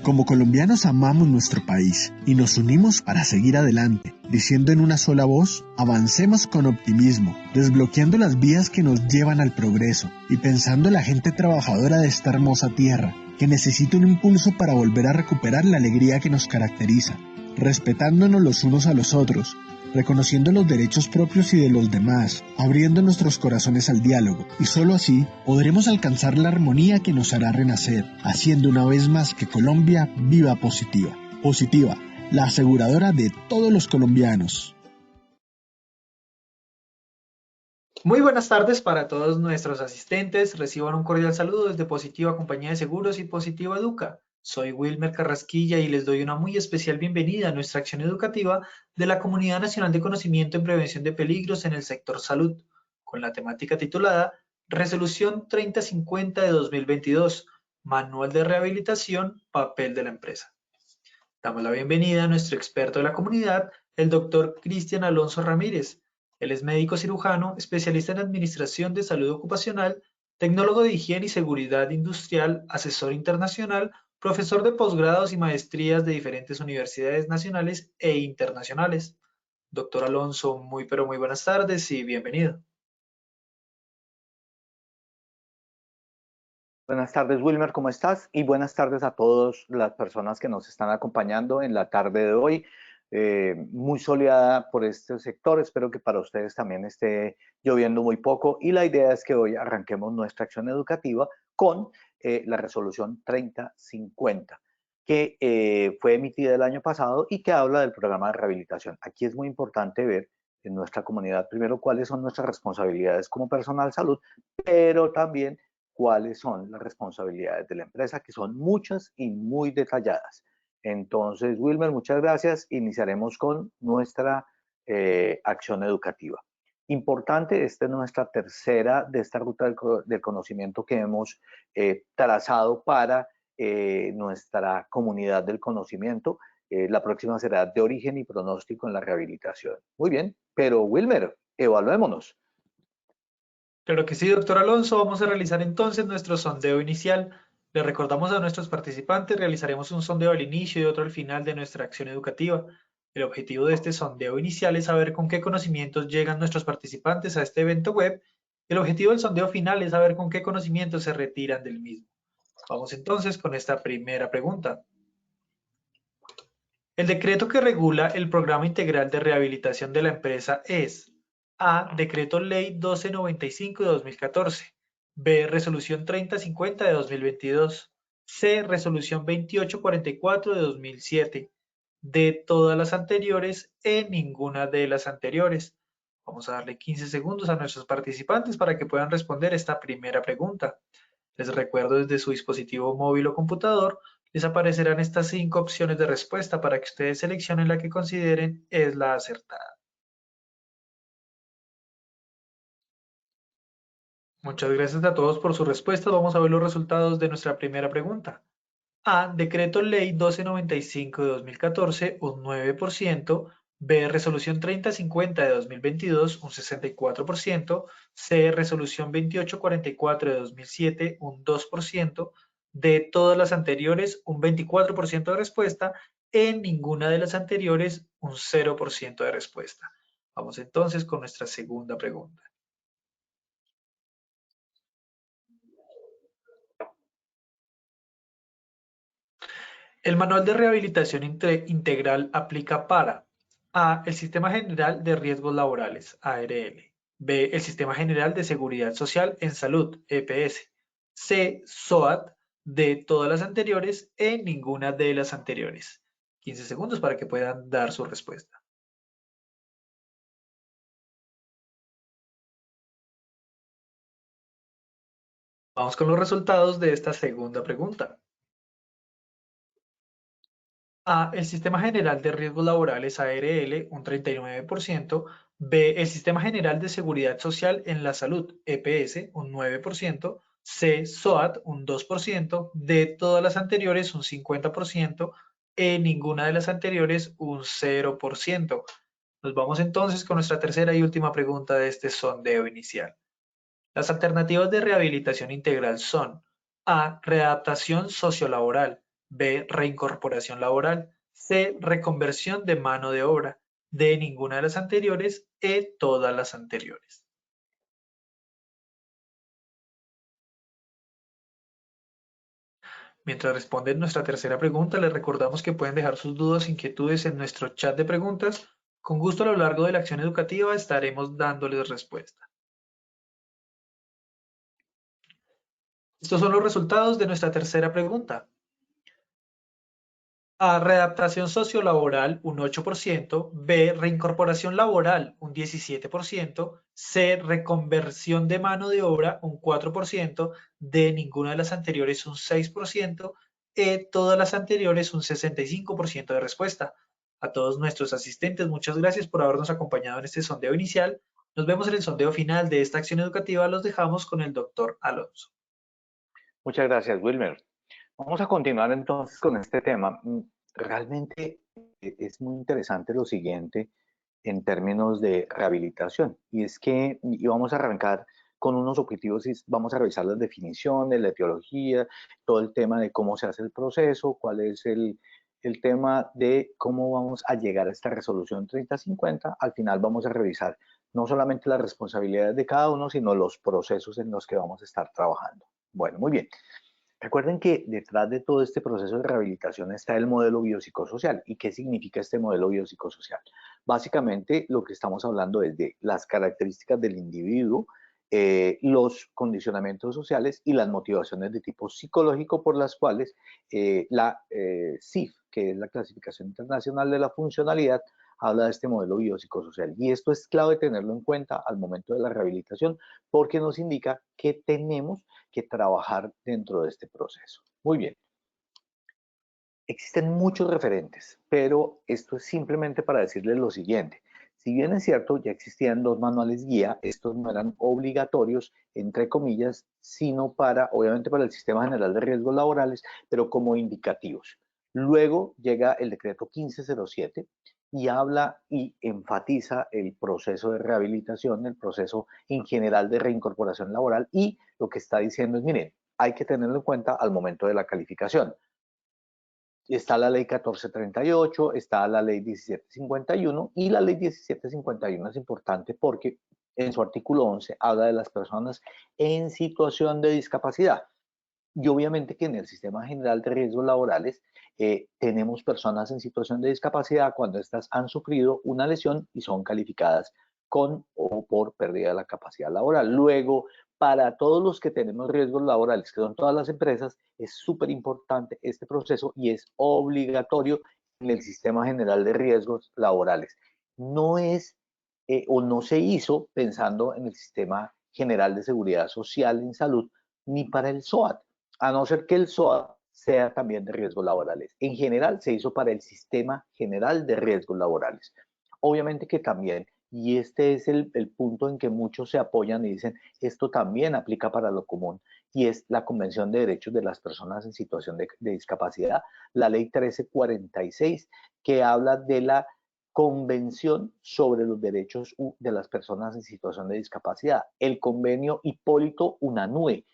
Como colombianos amamos nuestro país y nos unimos para seguir adelante, diciendo en una sola voz, avancemos con optimismo, desbloqueando las vías que nos llevan al progreso y pensando en la gente trabajadora de esta hermosa tierra, que necesita un impulso para volver a recuperar la alegría que nos caracteriza, respetándonos los unos a los otros, reconociendo los derechos propios y de los demás, abriendo nuestros corazones al diálogo, y solo así podremos alcanzar la armonía que nos hará renacer, haciendo una vez más que Colombia viva positiva. Positiva, la aseguradora de todos los colombianos. Muy buenas tardes para todos nuestros asistentes. Reciban un cordial saludo desde Positiva Compañía de Seguros y Positiva Educa. Soy Wilmer Carrasquilla y les doy una muy especial bienvenida a nuestra acción educativa de la Comunidad Nacional de Conocimiento en Prevención de Peligros en el Sector Salud, con la temática titulada Resolución 3050 de 2022, Manual de Rehabilitación, Papel de la Empresa. Damos la bienvenida a nuestro experto de la comunidad, el doctor Cristian Alonso Ramírez. Él es médico cirujano, especialista en administración de salud ocupacional, tecnólogo de higiene y seguridad industrial, asesor internacional, profesor de posgrados y maestrías de diferentes universidades nacionales e internacionales. Doctor Alonso, muy pero muy buenas tardes y bienvenido. Buenas tardes, Wilmer, ¿cómo estás? Y buenas tardes a todas las personas que nos están acompañando en la tarde de hoy. Muy soleada por este sector, espero que para ustedes también esté lloviendo muy poco y la idea es que hoy arranquemos nuestra acción educativa con la resolución 3050 que fue emitida el año pasado y que habla del programa de rehabilitación. Aquí es muy importante ver en nuestra comunidad primero cuáles son nuestras responsabilidades como personal salud, pero también cuáles son las responsabilidades de la empresa, que son muchas y muy detalladas. Entonces, Wilmer, muchas gracias. Iniciaremos con nuestra acción educativa. Importante, esta es nuestra tercera de esta ruta del conocimiento que hemos trazado para nuestra comunidad del conocimiento. La próxima será de origen y pronóstico en la rehabilitación. Muy bien, pero Wilmer, evaluémonos. Claro que sí, doctor Alonso. Vamos a realizar entonces nuestro sondeo inicial. Le recordamos a nuestros participantes, realizaremos un sondeo al inicio y otro al final de nuestra acción educativa. El objetivo de este sondeo inicial es saber con qué conocimientos llegan nuestros participantes a este evento web. El objetivo del sondeo final es saber con qué conocimientos se retiran del mismo. Vamos entonces con esta primera pregunta. El decreto que regula el Programa Integral de Rehabilitación de la empresa es A. Decreto Ley 1295 de 2014. B. Resolución 3050 de 2022. C. Resolución 2844 de 2007. D. Todas las anteriores. E. Ninguna de las anteriores. Vamos a darle 15 segundos a nuestros participantes para que puedan responder esta primera pregunta. Les recuerdo desde su dispositivo móvil o computador les aparecerán estas 5 opciones de respuesta para que ustedes seleccionen la que consideren es la acertada. Muchas gracias a todos por su respuesta. Vamos a ver los resultados de nuestra primera pregunta. A. Decreto Ley 1295 de 2014, un 9%. B. Resolución 3050 de 2022, un 64%. C. Resolución 2844 de 2007, un 2%. De todas las anteriores, un 24% de respuesta. En ninguna de las anteriores, un 0% de respuesta. Vamos entonces con nuestra segunda pregunta. El Manual de Rehabilitación Integral aplica para A. El Sistema General de Riesgos Laborales, ARL. B. El Sistema General de Seguridad Social en Salud, EPS. C. SOAT. D. Todas las anteriores. E. Ninguna de las anteriores. 15 segundos para que puedan dar su respuesta. Vamos con los resultados de esta segunda pregunta. A. El Sistema General de Riesgos Laborales, ARL, un 39%. B. El Sistema General de Seguridad Social en la Salud, EPS, un 9%. C. SOAT, un 2%. D. Todas las anteriores, un 50%. E. Ninguna de las anteriores, un 0%. Nos vamos entonces con nuestra tercera y última pregunta de este sondeo inicial. Las alternativas de rehabilitación integral son A. Readaptación sociolaboral. B, reincorporación laboral, C, reconversión de mano de obra, D, ninguna de las anteriores, E, todas las anteriores. Mientras responden nuestra tercera pregunta, les recordamos que pueden dejar sus dudas e inquietudes en nuestro chat de preguntas. Con gusto a lo largo de la acción educativa estaremos dándoles respuesta. Estos son los resultados de nuestra tercera pregunta. A, readaptación sociolaboral, un 8%, B, reincorporación laboral, un 17%, C, reconversión de mano de obra, un 4%, D, ninguna de las anteriores, un 6%, E, todas las anteriores, un 65% de respuesta. A todos nuestros asistentes, muchas gracias por habernos acompañado en este sondeo inicial. Nos vemos en el sondeo final de esta acción educativa. Los dejamos con el doctor Alonso. Muchas gracias, Wilmer. Vamos a continuar entonces con este tema. Realmente es muy interesante lo siguiente en términos de rehabilitación, y es que y vamos a arrancar con unos objetivos y vamos a revisar las definiciones, la etiología, todo el tema de cómo se hace el proceso, cuál es el tema de cómo vamos a llegar a esta resolución 3050. Al final vamos a revisar no solamente las responsabilidades de cada uno, sino los procesos en los que vamos a estar trabajando. Bueno, muy bien. Recuerden que detrás de todo este proceso de rehabilitación está el modelo biopsicosocial. ¿Y qué significa este modelo biopsicosocial? Básicamente lo que estamos hablando es de las características del individuo, los condicionamientos sociales y las motivaciones de tipo psicológico por las cuales la CIF, que es la Clasificación Internacional de la Funcionalidad, habla de este modelo biopsicosocial. Y esto es clave tenerlo en cuenta al momento de la rehabilitación porque nos indica que tenemos que trabajar dentro de este proceso. Muy bien. Existen muchos referentes, pero esto es simplemente para decirles lo siguiente. Si bien es cierto, ya existían los manuales guía, estos no eran obligatorios, entre comillas, sino para, obviamente, para el Sistema General de Riesgos Laborales, pero como indicativos. Luego llega el decreto 1507 y habla y enfatiza el proceso de rehabilitación, el proceso en general de reincorporación laboral, y lo que está diciendo es, miren, hay que tenerlo en cuenta al momento de la calificación. Está la ley 1438, está la ley 1751, y la ley 1751 es importante porque en su artículo 11 habla de las personas en situación de discapacidad. Y obviamente que en el Sistema General de Riesgos Laborales tenemos personas en situación de discapacidad cuando éstas han sufrido una lesión y son calificadas con o por pérdida de la capacidad laboral. Luego, para todos los que tenemos riesgos laborales, que son todas las empresas, es súper importante este proceso y es obligatorio en el Sistema General de Riesgos Laborales. No es o no se hizo pensando en el Sistema General de Seguridad Social en Salud ni para el SOAT, a no ser que el SOAT sea también de riesgos laborales. En general se hizo para el Sistema General de Riesgos Laborales. Obviamente que también, y este es el punto en que muchos se apoyan y dicen, esto también aplica para lo común, y es la Convención de Derechos de las Personas en Situación de Discapacidad, la Ley 1346, que habla de la Convención sobre los Derechos de las Personas en Situación de Discapacidad, el convenio Hipólito Unanue.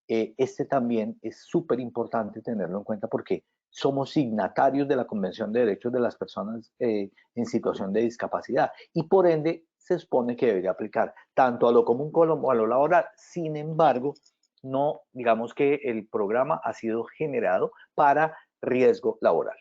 Este también es súper importante tenerlo en cuenta porque somos signatarios de la Convención de Derechos de las Personas en Situación de Discapacidad y por ende se supone que debería aplicar tanto a lo común como a lo laboral. Sin embargo, no digamos que el programa ha sido generado para riesgo laboral.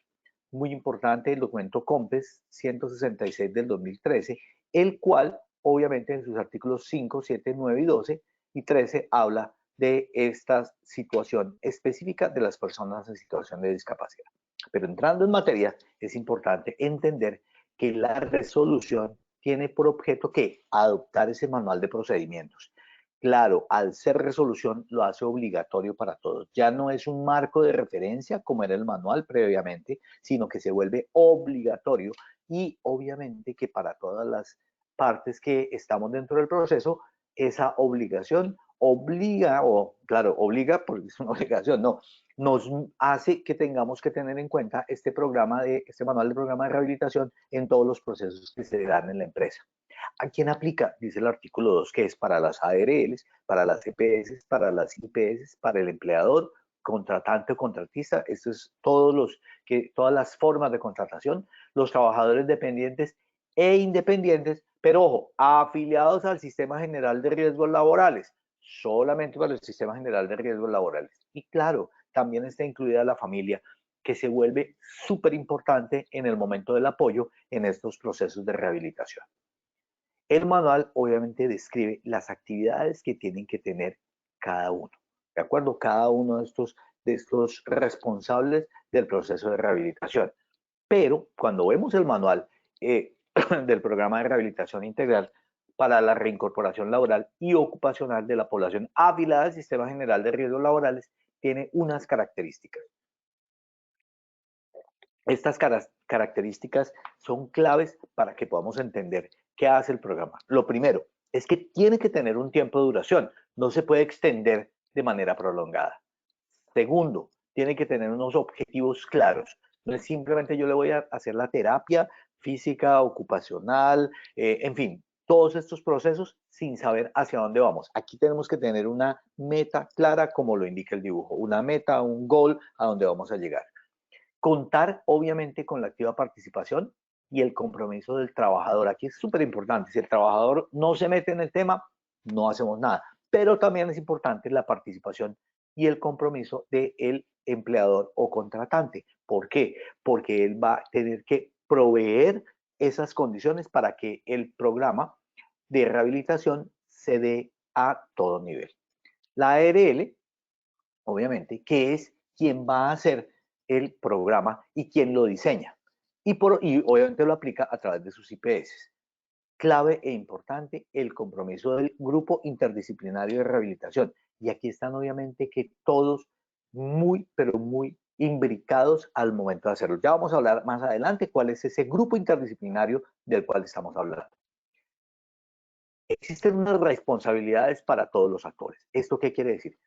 Muy importante el documento COMPES 166 del 2013, el cual obviamente en sus artículos 5, 7, 9 y 12 y 13 habla de esta situación específica de las personas en situación de discapacidad. Pero entrando en materia, es importante entender que la resolución tiene por objeto que adoptar ese manual de procedimientos. Claro, al ser resolución lo hace obligatorio para todos. Ya no es un marco de referencia como era el manual previamente, sino que se vuelve obligatorio y obviamente que para todas las partes que estamos dentro del proceso, esa obligación obliga, o claro, obliga porque es una obligación, no, nos hace que tengamos que tener en cuenta este manual de programa de rehabilitación en todos los procesos que se dan en la empresa. ¿A quién aplica? Dice el artículo 2 que es para las ARLs, para las EPS, para las IPS, para el empleador contratante o contratista, esto es todas las formas de contratación, los trabajadores dependientes e independientes, pero ojo, afiliados al Sistema General de Riesgos Laborales, solamente para el Sistema General de Riesgos Laborales. Y claro, también está incluida la familia, que se vuelve súper importante en el momento del apoyo en estos procesos de rehabilitación. El manual obviamente describe las actividades que tienen que tener cada uno, ¿de acuerdo? Cada uno de estos responsables del proceso de rehabilitación. Pero cuando vemos el manual del programa de rehabilitación integral para la reincorporación laboral y ocupacional de la población afiliada al Sistema General de Riesgos Laborales, tiene unas características. Estas características son claves para que podamos entender qué hace el programa. Lo primero es que tiene que tener un tiempo de duración, no se puede extender de manera prolongada. Segundo, tiene que tener unos objetivos claros. No es simplemente yo le voy a hacer la terapia física, ocupacional, en fin, todos estos procesos sin saber hacia dónde vamos. Aquí tenemos que tener una meta clara, como lo indica el dibujo, una meta, un goal a dónde vamos a llegar. Contar, obviamente, con la activa participación y el compromiso del trabajador. Aquí es súper importante. Si el trabajador no se mete en el tema, no hacemos nada. Pero también es importante la participación y el compromiso del empleador o contratante. ¿Por qué? Porque él va a tener que proveer esas condiciones para que el programa de rehabilitación se dé a todo nivel. La ARL, obviamente, que es quien va a hacer el programa y quien lo diseña. Y obviamente lo aplica a través de sus IPS. Clave e importante, el compromiso del grupo interdisciplinario de rehabilitación. Y aquí están obviamente que todos muy, pero muy imbricados al momento de hacerlo. Ya vamos a hablar más adelante cuál es ese grupo interdisciplinario del cual estamos hablando. Existen unas responsabilidades para todos los actores. ¿Esto qué quiere decir?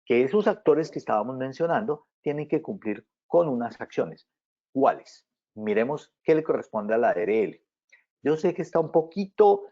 Que esos actores que estábamos mencionando tienen que cumplir con unas acciones. ¿Cuáles? Miremos qué le corresponde a la ARL. Yo sé que está un poquito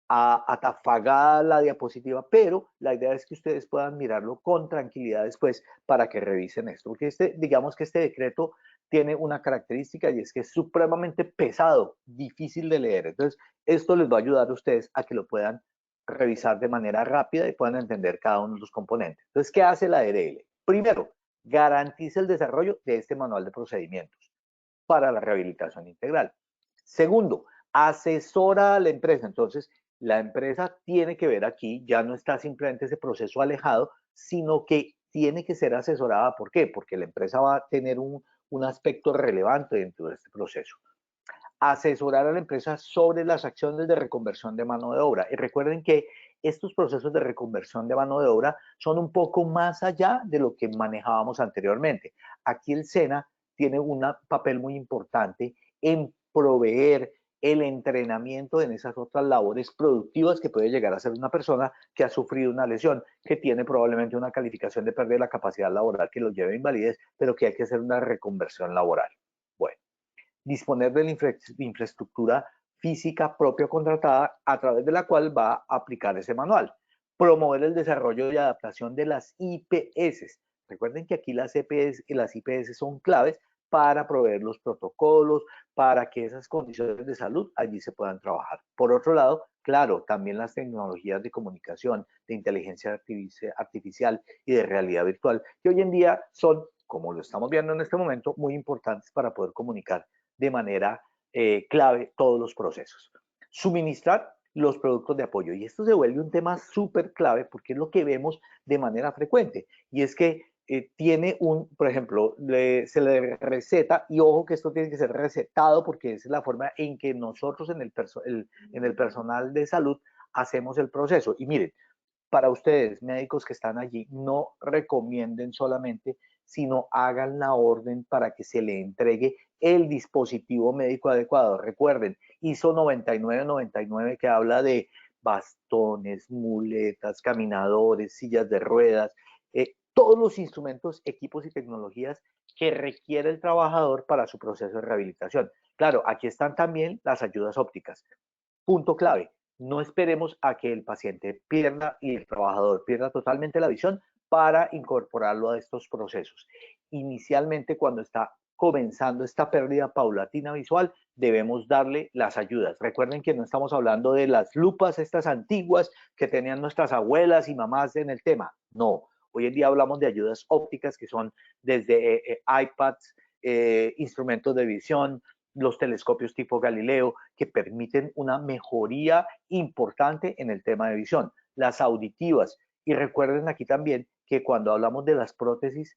atafagada la diapositiva, pero la idea es que ustedes puedan mirarlo con tranquilidad después para que revisen esto, porque digamos que este decreto tiene una característica y es que es supremamente pesado, difícil de leer. Entonces, esto les va a ayudar a ustedes a que lo puedan revisar de manera rápida y puedan entender cada uno de los componentes. Entonces, ¿qué hace la ARL? Primero, garantiza el desarrollo de este manual de procedimientos para la rehabilitación integral. Segundo, asesora a la empresa. Entonces, la empresa tiene que ver aquí, ya no está simplemente ese proceso alejado, sino que tiene que ser asesorada. ¿Por qué? Porque la empresa va a tener un aspecto relevante dentro de este proceso. Asesorar a la empresa sobre las acciones de reconversión de mano de obra. Y recuerden que estos procesos de reconversión de mano de obra son un poco más allá de lo que manejábamos anteriormente. Aquí el SENA tiene un papel muy importante en proveer el entrenamiento en esas otras labores productivas que puede llegar a ser una persona que ha sufrido una lesión, que tiene probablemente una calificación de pérdida de la capacidad laboral que lo lleve a invalidez, pero que hay que hacer una reconversión laboral. Bueno, disponer de la infraestructura física propia contratada a través de la cual va a aplicar ese manual. Promover el desarrollo y adaptación de las IPS. Recuerden que aquí las IPS son claves para proveer los protocolos, para que esas condiciones de salud allí se puedan trabajar. Por otro lado, claro, también las tecnologías de comunicación, de inteligencia artificial y de realidad virtual, que hoy en día son, como lo estamos viendo en este momento, muy importantes para poder comunicar de manera clave todos los procesos. Suministrar los productos de apoyo. Y esto se vuelve un tema súper clave porque es lo que vemos de manera frecuente. Y es que tiene por ejemplo, se le receta, y ojo que esto tiene que ser recetado porque esa es la forma en que nosotros en el personal de salud hacemos el proceso. Y miren, para ustedes, médicos que están allí, no recomienden solamente, sino hagan la orden para que se le entregue el dispositivo médico adecuado. Recuerden, ISO 9999 que habla de bastones, muletas, caminadores, sillas de ruedas, todos los instrumentos, equipos y tecnologías que requiere el trabajador para su proceso de rehabilitación. Claro, aquí están también las ayudas ópticas. Punto clave. No esperemos a que el paciente pierda y el trabajador pierda totalmente la visión para incorporarlo a estos procesos. Inicialmente, cuando está comenzando esta pérdida paulatina visual, debemos darle las ayudas. Recuerden que no estamos hablando de las lupas estas antiguas que tenían nuestras abuelas y mamás en el tema. No, hoy en día hablamos de ayudas ópticas que son desde iPads, instrumentos de visión, los telescopios tipo Galileo, que permiten una mejoría importante en el tema de visión. Las auditivas. Y recuerden aquí también que cuando hablamos de las prótesis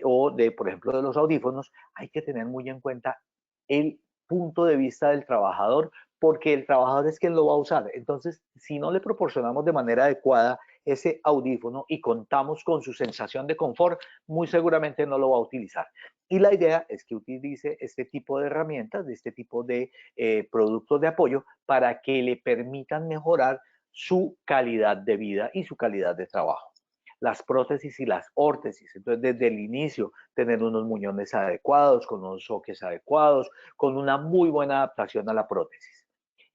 o de, por ejemplo, de los audífonos, hay que tener muy en cuenta el punto de vista del trabajador, porque el trabajador es quien lo va a usar. Entonces, si no le proporcionamos de manera adecuada ese audífono y contamos con su sensación de confort, muy seguramente no lo va a utilizar. Y la idea es que utilice este tipo de herramientas, de este tipo de productos de apoyo para que le permitan mejorar su calidad de vida y su calidad de trabajo. Las prótesis y las órtesis, entonces desde el inicio tener unos muñones adecuados, con unos soques adecuados, con una muy buena adaptación a la prótesis.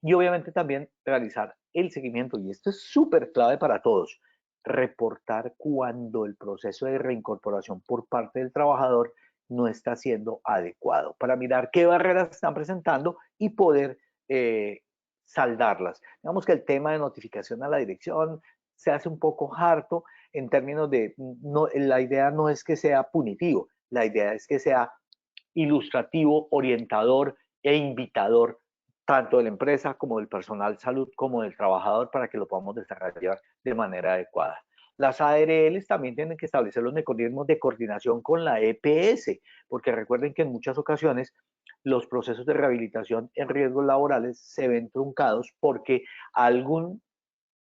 Y obviamente también realizar el seguimiento, y esto es súper clave para todos, reportar cuando el proceso de reincorporación por parte del trabajador no está siendo adecuado, para mirar qué barreras están presentando y poder saldarlas. Digamos que el tema de notificación a la dirección se hace un poco harto en términos de, no, la idea no es que sea punitivo, la idea es que sea ilustrativo, orientador e invitador, tanto de la empresa como del personal salud como del trabajador, para que lo podamos desarrollar de manera adecuada. Las ARLs también tienen que establecer los mecanismos de coordinación con la EPS, porque recuerden que en muchas ocasiones los procesos de rehabilitación en riesgos laborales se ven truncados porque algún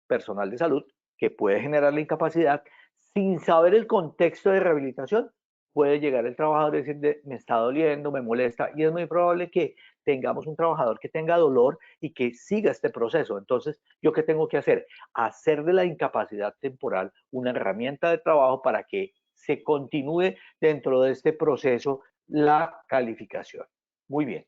personal de salud que puede generar la incapacidad, sin saber el contexto de rehabilitación, puede llegar el trabajador y decir, me está doliendo, me molesta, y es muy probable que tengamos un trabajador que tenga dolor y que siga este proceso. Entonces, ¿yo qué tengo que hacer? Hacer de la incapacidad temporal una herramienta de trabajo para que se continúe dentro de este proceso la calificación. Muy bien.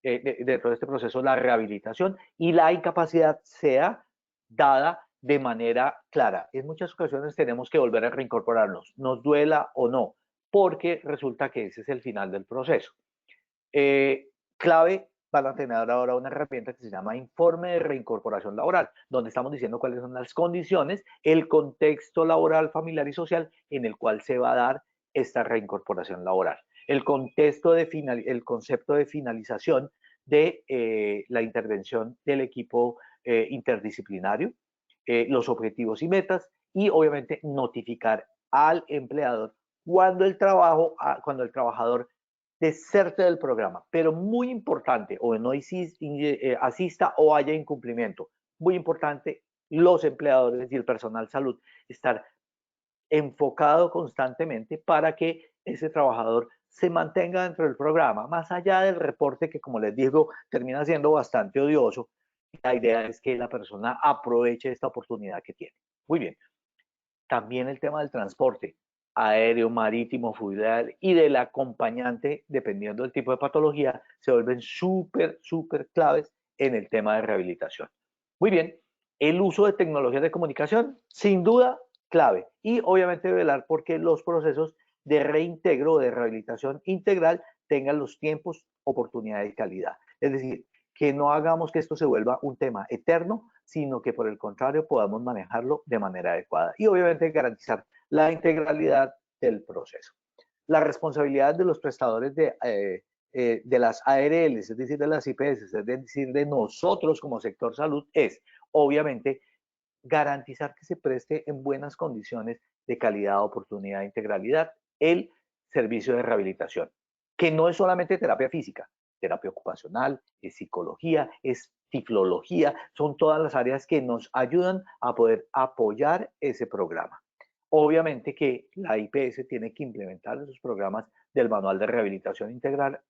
Dentro de este proceso la rehabilitación y la incapacidad sea dada de manera clara. En muchas ocasiones tenemos que volver a reincorporarnos, nos duela o no, porque resulta que ese es el final del proceso. Clave, van a tener ahora una herramienta que se llama informe de reincorporación laboral, donde estamos diciendo cuáles son las condiciones, el contexto laboral, familiar y social en el cual se va a dar esta reincorporación laboral. El concepto de finalización de la intervención del equipo interdisciplinario, los objetivos y metas, y obviamente notificar al empleador cuando el trabajador deserte del programa, pero muy importante, o no asista o haya incumplimiento. Muy importante, los empleadores y el personal salud estar enfocado constantemente para que ese trabajador se mantenga dentro del programa, más allá del reporte que, como les digo, termina siendo bastante odioso. La idea es que la persona aproveche esta oportunidad que tiene. Muy bien. También el tema del transporte aéreo, marítimo, fluvial y del acompañante, dependiendo del tipo de patología, se vuelven súper claves en el tema de rehabilitación. Muy bien, el uso de tecnologías de comunicación, sin duda, clave. Y obviamente velar porque los procesos de reintegro, de rehabilitación integral, tengan los tiempos, oportunidad y calidad. Es decir, que no hagamos que esto se vuelva un tema eterno, sino que por el contrario podamos manejarlo de manera adecuada y obviamente garantizar la integralidad del proceso. La responsabilidad de los prestadores de las ARLs, es decir, de las IPS, es decir, de nosotros como sector salud, es obviamente garantizar que se preste en buenas condiciones de calidad, oportunidad e integralidad el servicio de rehabilitación, que no es solamente terapia física, terapia ocupacional, es psicología, es tiflología, son todas las áreas que nos ayudan a poder apoyar ese programa. Obviamente que la IPS tiene que implementar esos programas del manual de rehabilitación integral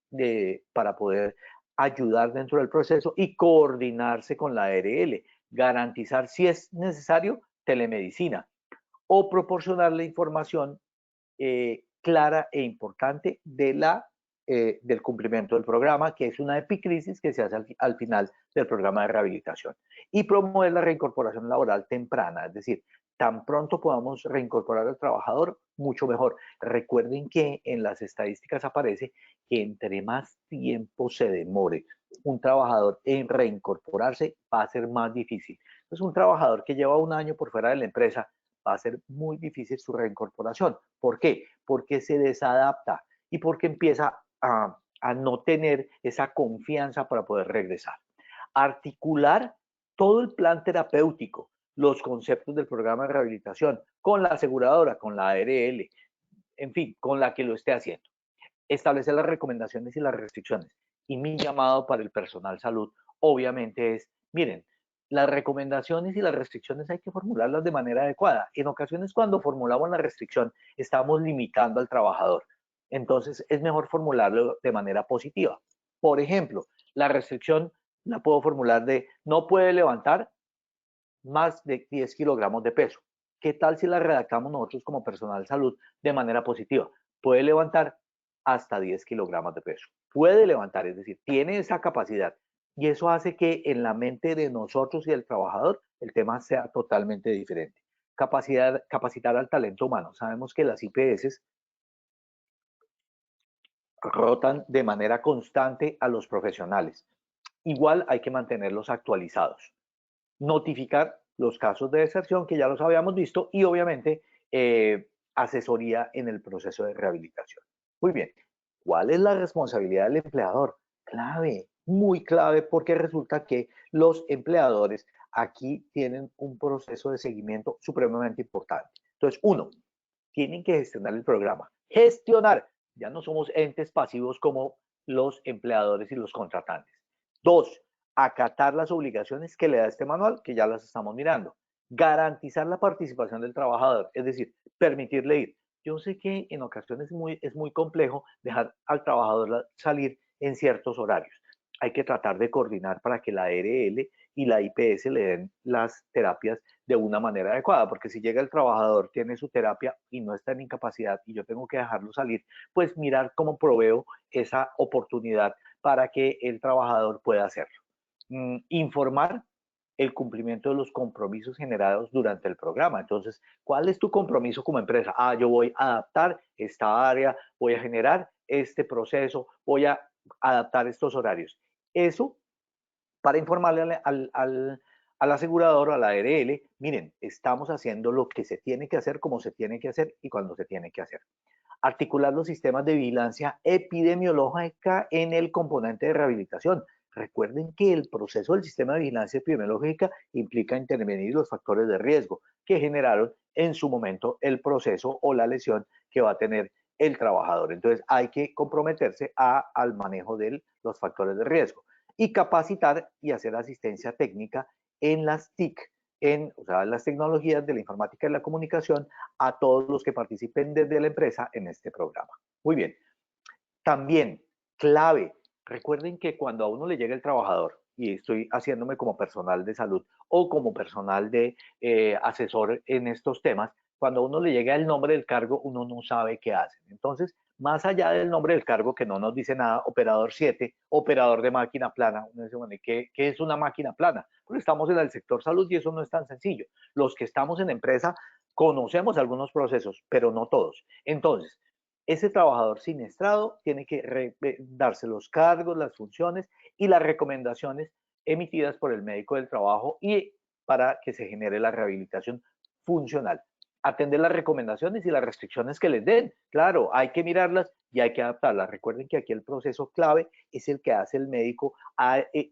para poder ayudar dentro del proceso y coordinarse con la ARL, garantizar si es necesario telemedicina o proporcionar la información clara e importante del cumplimiento del programa, que es una epicrisis que se hace al final del programa de rehabilitación. Y promover la reincorporación laboral temprana, es decir, tan pronto podamos reincorporar al trabajador, mucho mejor. Recuerden que en las estadísticas aparece que entre más tiempo se demore un trabajador en reincorporarse, va a ser más difícil. Entonces, un trabajador que lleva un año por fuera de la empresa, va a ser muy difícil su reincorporación. ¿Por qué? Porque se desadapta y porque empieza a no tener esa confianza para poder regresar. Articular todo el plan terapéutico, los conceptos del programa de rehabilitación con la aseguradora, con la ARL, en fin, con la que lo esté haciendo. Establecer las recomendaciones y las restricciones. Y mi llamado para el personal salud, obviamente, es, miren, las recomendaciones y las restricciones hay que formularlas de manera adecuada. En ocasiones, cuando formulamos la restricción, estamos limitando al trabajador. Entonces, es mejor formularlo de manera positiva. Por ejemplo, la restricción la puedo formular de no puede levantar más de 10 kilogramos de peso. ¿Qué tal si la redactamos nosotros como personal salud de manera positiva? Puede levantar hasta 10 kilogramos de peso. Puede levantar, es decir, tiene esa capacidad. Y eso hace que en la mente de nosotros y del trabajador el tema sea totalmente diferente. Capacitar al talento humano. Sabemos que las IPS rotan de manera constante a los profesionales. Igual hay que mantenerlos actualizados. Notificar los casos de deserción, que ya los habíamos visto, y obviamente asesoría en el proceso de rehabilitación. Muy bien, ¿cuál es la responsabilidad del empleador? Clave, muy clave, porque resulta que los empleadores aquí tienen un proceso de seguimiento supremamente importante. Entonces, uno, tienen que gestionar el programa. Gestionar, ya no somos entes pasivos como los empleadores y los contratantes. Dos, acatar las obligaciones que le da este manual, que ya las estamos mirando. Garantizar la participación del trabajador, es decir, permitirle ir. Yo sé que en ocasiones es muy complejo dejar al trabajador salir en ciertos horarios. Hay que tratar de coordinar para que la ARL y la IPS le den las terapias de una manera adecuada, porque si llega el trabajador, tiene su terapia y no está en incapacidad y yo tengo que dejarlo salir, pues mirar cómo proveo esa oportunidad para que el trabajador pueda hacerlo. Informar el cumplimiento de los compromisos generados durante el programa. Entonces, ¿cuál es tu compromiso como empresa? Yo voy a adaptar esta área, voy a generar este proceso, voy a adaptar estos horarios. Eso para informarle al asegurador o a la ARL, miren, estamos haciendo lo que se tiene que hacer, como se tiene que hacer y cuando se tiene que hacer. Articular los sistemas de vigilancia epidemiológica en el componente de rehabilitación. Recuerden que el proceso del sistema de vigilancia epidemiológica implica intervenir los factores de riesgo que generaron en su momento el proceso o la lesión que va a tener el trabajador. Entonces hay que comprometerse al manejo de los factores de riesgo y capacitar y hacer asistencia técnica en las TIC, o sea, las tecnologías de la informática y la comunicación a todos los que participen desde la empresa en este programa. Muy bien. También, clave, recuerden que cuando a uno le llega el trabajador, y estoy haciéndome como personal de salud o como personal de asesor en estos temas, cuando a uno le llega el nombre del cargo, uno no sabe qué hacen. Entonces, más allá del nombre del cargo, que no nos dice nada, operador 7, operador de máquina plana, uno dice, bueno, ¿qué es una máquina plana? Porque estamos en el sector salud y eso no es tan sencillo. Los que estamos en empresa conocemos algunos procesos, pero no todos. Entonces, ese trabajador siniestrado tiene que darse los cargos, las funciones y las recomendaciones emitidas por el médico del trabajo y para que se genere la rehabilitación funcional. Atender las recomendaciones y las restricciones que les den. Claro, hay que mirarlas y hay que adaptarlas. Recuerden que aquí el proceso clave es el que hace el médico,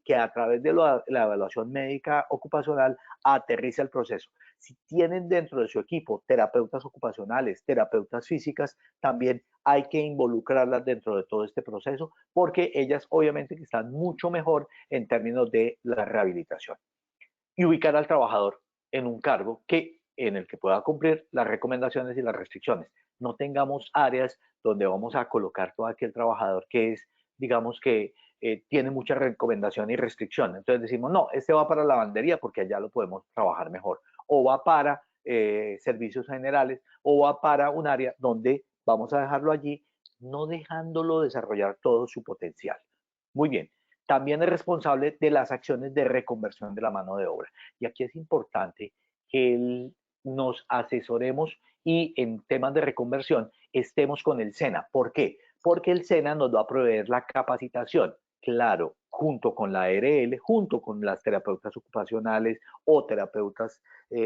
que a través de la evaluación médica ocupacional aterriza el proceso. Si tienen dentro de su equipo terapeutas ocupacionales, terapeutas físicas, también hay que involucrarlas dentro de todo este proceso porque ellas obviamente que están mucho mejor en términos de la rehabilitación. Y ubicar al trabajador en un cargo en el que pueda cumplir las recomendaciones y las restricciones. No tengamos áreas donde vamos a colocar todo aquel trabajador que es, digamos que tiene mucha recomendación y restricción. Entonces decimos, no, este va para la lavandería porque allá lo podemos trabajar mejor. O va para servicios generales, o va para un área donde vamos a dejarlo allí, no dejándolo desarrollar todo su potencial. Muy bien. También es responsable de las acciones de reconversión de la mano de obra. Y aquí es importante que nos asesoremos y en temas de reconversión estemos con el SENA. ¿Por qué? Porque el SENA nos va a proveer la capacitación, claro, junto con la ARL, junto con las terapeutas ocupacionales o terapeutas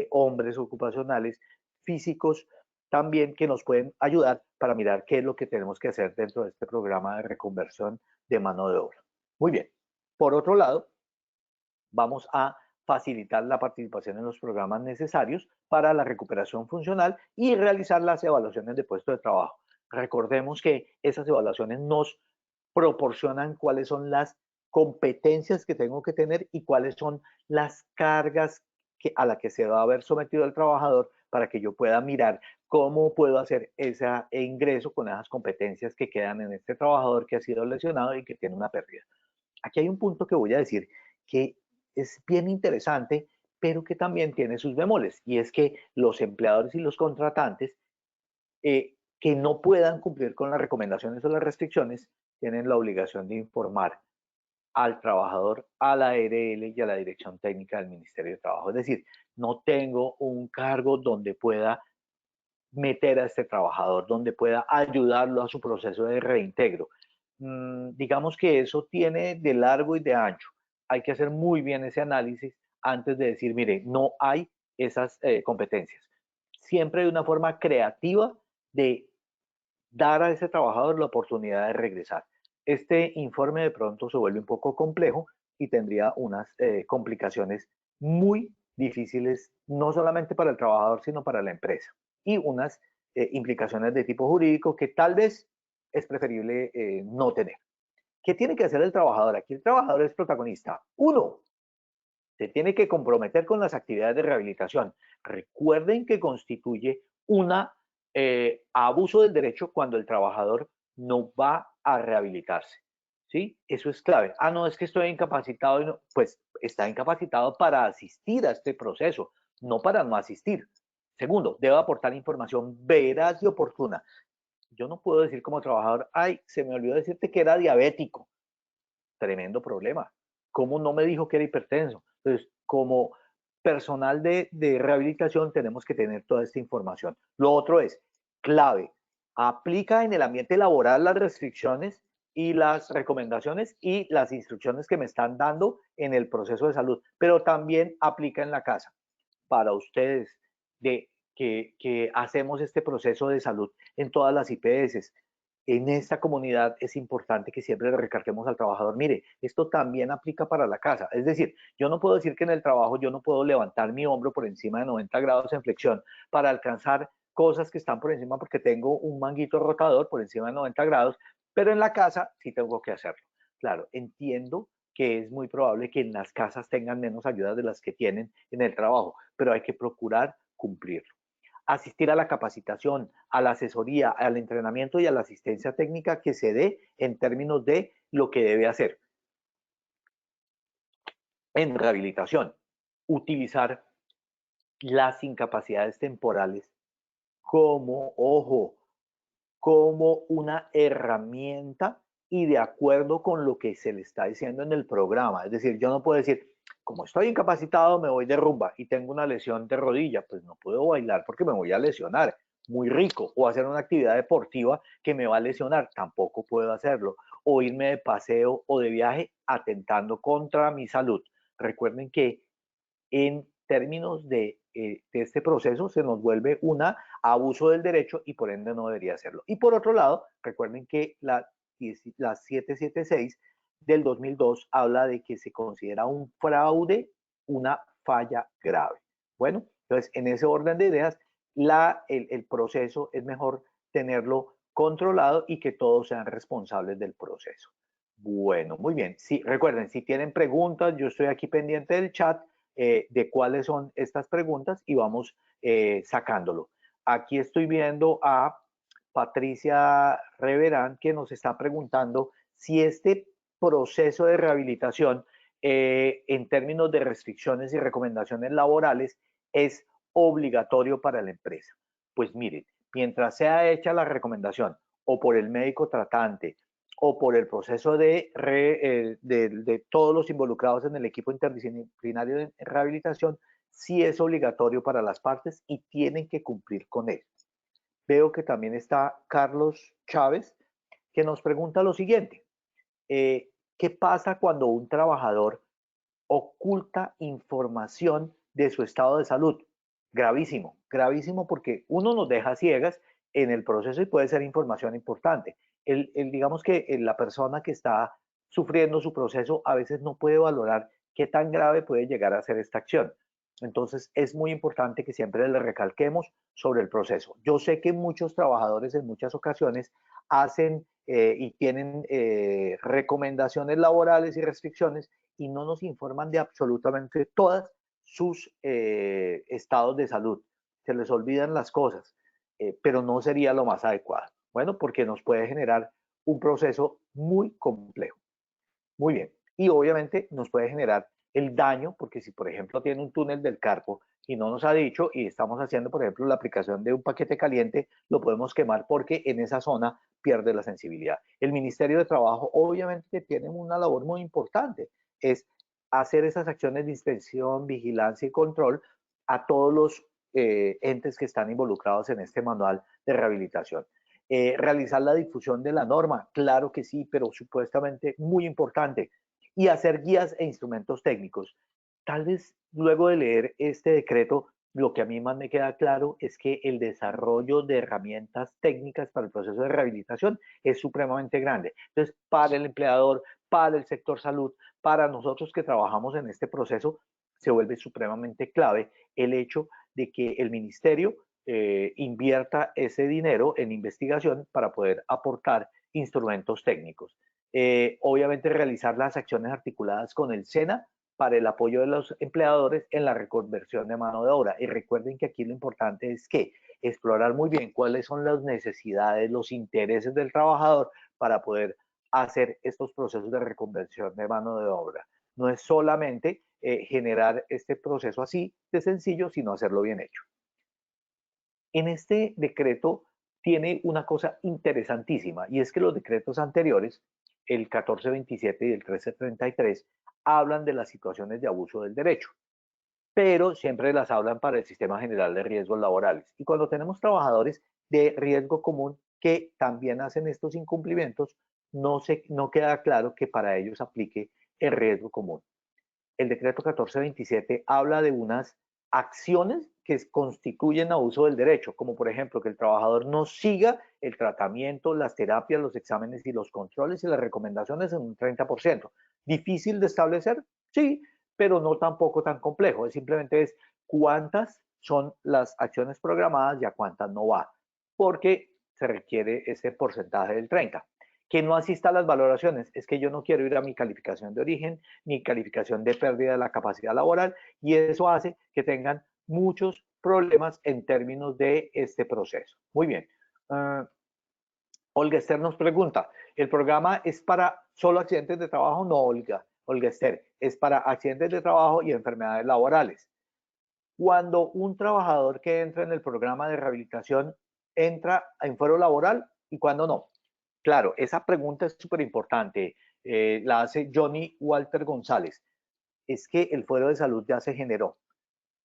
hombres ocupacionales, físicos, también que nos pueden ayudar para mirar qué es lo que tenemos que hacer dentro de este programa de reconversión de mano de obra. Muy bien. Por otro lado, vamos a facilitar la participación en los programas necesarios para la recuperación funcional y realizar las evaluaciones de puesto de trabajo. Recordemos que esas evaluaciones nos proporcionan cuáles son las competencias que tengo que tener y cuáles son las cargas a las que se va a haber sometido el trabajador para que yo pueda mirar cómo puedo hacer ese ingreso con esas competencias que quedan en este trabajador que ha sido lesionado y que tiene una pérdida. Aquí hay un punto que voy a decir que es bien interesante, pero que también tiene sus bemoles, y es que los empleadores y los contratantes que no puedan cumplir con las recomendaciones o las restricciones tienen la obligación de informar al trabajador, a la ARL y a la Dirección Técnica del Ministerio de Trabajo. Es decir, no tengo un cargo donde pueda meter a este trabajador, donde pueda ayudarlo a su proceso de reintegro. Digamos que eso tiene de largo y de ancho. Hay que hacer muy bien ese análisis antes de decir, mire, no hay esas competencias. Siempre hay una forma creativa de dar a ese trabajador la oportunidad de regresar. Este informe de pronto se vuelve un poco complejo y tendría unas complicaciones muy difíciles, no solamente para el trabajador, sino para la empresa. Y unas implicaciones de tipo jurídico que tal vez es preferible no tener. ¿Qué tiene que hacer el trabajador? Aquí el trabajador es protagonista. Uno, se tiene que comprometer con las actividades de rehabilitación. Recuerden que constituye una abuso del derecho cuando el trabajador no va a rehabilitarse. ¿Sí? Eso es clave. Ah, no, es que estoy incapacitado. Y no, pues está incapacitado para asistir a este proceso, no para no asistir. Segundo, debe aportar información veraz y oportuna. Yo no puedo decir como trabajador, ay, se me olvidó decirte que era diabético. Tremendo problema. ¿Cómo no me dijo que era hipertenso? Entonces, como personal de rehabilitación tenemos que tener toda esta información. Lo otro es clave. Aplica en el ambiente laboral las restricciones y las recomendaciones y las instrucciones que me están dando en el proceso de salud, pero también aplica en la casa. Para ustedes que hacemos este proceso de salud en todas las IPS, en esta comunidad es importante que siempre le recarguemos al trabajador, mire, esto también aplica para la casa. Es decir, yo no puedo decir que en el trabajo yo no puedo levantar mi hombro por encima de 90 grados en flexión para alcanzar cosas que están por encima porque tengo un manguito rotador por encima de 90 grados, pero en la casa sí tengo que hacerlo. Claro, entiendo que es muy probable que en las casas tengan menos ayudas de las que tienen en el trabajo, pero hay que procurar cumplirlo. Asistir a la capacitación, a la asesoría, al entrenamiento y a la asistencia técnica que se dé en términos de lo que debe hacer. En rehabilitación, utilizar las incapacidades temporales como, ojo, como una herramienta y de acuerdo con lo que se le está diciendo en el programa. Es decir, yo no puedo decir, como estoy incapacitado, me voy de rumba y tengo una lesión de rodilla, pues no puedo bailar porque me voy a lesionar. Muy rico. O hacer una actividad deportiva que me va a lesionar, tampoco puedo hacerlo. O irme de paseo o de viaje atentando contra mi salud. Recuerden que en términos de este proceso se nos vuelve un abuso del derecho y por ende no debería hacerlo. Y por otro lado, recuerden que la 776 del 2002 habla de que se considera un fraude una falla grave. Bueno, entonces en ese orden de ideas, el proceso es mejor tenerlo controlado y que todos sean responsables del proceso. Bueno, muy bien. Sí, recuerden, si tienen preguntas, yo estoy aquí pendiente del chat de cuáles son estas preguntas y vamos sacándolo. Aquí estoy viendo a Patricia Reverán que nos está preguntando si este proceso de rehabilitación en términos de restricciones y recomendaciones laborales es obligatorio para la empresa. Pues miren, mientras sea hecha la recomendación o por el médico tratante o por el proceso de todos los involucrados en el equipo interdisciplinario de rehabilitación, sí es obligatorio para las partes y tienen que cumplir con él. Veo que también está Carlos Chávez, que nos pregunta lo siguiente. ¿Qué pasa cuando un trabajador oculta información de su estado de salud? Gravísimo, gravísimo, porque uno nos deja ciegas en el proceso y puede ser información importante. Digamos que la persona que está sufriendo su proceso a veces no puede valorar qué tan grave puede llegar a ser esta acción. Entonces es muy importante que siempre le recalquemos sobre el proceso. Yo sé que muchos trabajadores en muchas ocasiones hacen y tienen recomendaciones laborales y restricciones y no nos informan de absolutamente todas sus estados de salud. Se les olvidan las cosas, pero no sería lo más adecuado. Bueno, porque nos puede generar un proceso muy complejo. Muy bien. Y obviamente nos puede generar el daño, porque si por ejemplo tiene un túnel del carpo y no nos ha dicho y estamos haciendo por ejemplo la aplicación de un paquete caliente, lo podemos quemar porque en esa zona pierde la sensibilidad. El Ministerio de Trabajo obviamente tiene una labor muy importante, es hacer esas acciones de inspección, vigilancia y control a todos los entes que están involucrados en este manual de rehabilitación. Realizar la difusión de la norma, claro que sí, pero supuestamente muy importante. Y hacer guías e instrumentos técnicos. Tal vez luego de leer este decreto, lo que a mí más me queda claro es que el desarrollo de herramientas técnicas para el proceso de rehabilitación es supremamente grande. Entonces, para el empleador, para el sector salud, para nosotros que trabajamos en este proceso, se vuelve supremamente clave el hecho de que el ministerio invierta ese dinero en investigación para poder aportar instrumentos técnicos. Obviamente realizar las acciones articuladas con el SENA para el apoyo de los empleadores en la reconversión de mano de obra. Y recuerden que aquí lo importante es que explorar muy bien cuáles son las necesidades, los intereses del trabajador para poder hacer estos procesos de reconversión de mano de obra. No es solamente generar este proceso así de sencillo, sino hacerlo bien hecho. En este decreto tiene una cosa interesantísima y es que los decretos anteriores, el 1427 y el 1333, hablan de las situaciones de abuso del derecho, pero siempre las hablan para el Sistema General de Riesgos Laborales. Y cuando tenemos trabajadores de riesgo común que también hacen estos incumplimientos, no queda claro que para ellos aplique el riesgo común. El decreto 1427 habla de unas acciones que constituyen abuso del derecho, como por ejemplo que el trabajador no siga el tratamiento, las terapias, los exámenes y los controles y las recomendaciones en un 30%. ¿Difícil de establecer? Sí, pero no tampoco tan complejo. Simplemente es cuántas son las acciones programadas y a cuántas no va, porque se requiere ese porcentaje del 30%. Que no asista a las valoraciones, es que yo no quiero ir a mi calificación de origen, ni calificación de pérdida de la capacidad laboral, y eso hace que tengan muchos problemas en términos de este proceso. Muy bien. Olga Esther nos pregunta, ¿el programa es para solo accidentes de trabajo? No, Olga Esther, es para accidentes de trabajo y enfermedades laborales. Cuando un trabajador que entra en el programa de rehabilitación entra en fuero laboral y cuando no. Claro, esa pregunta es súper importante. La hace Johnny Walter González. Es que el fuero de salud ya se generó.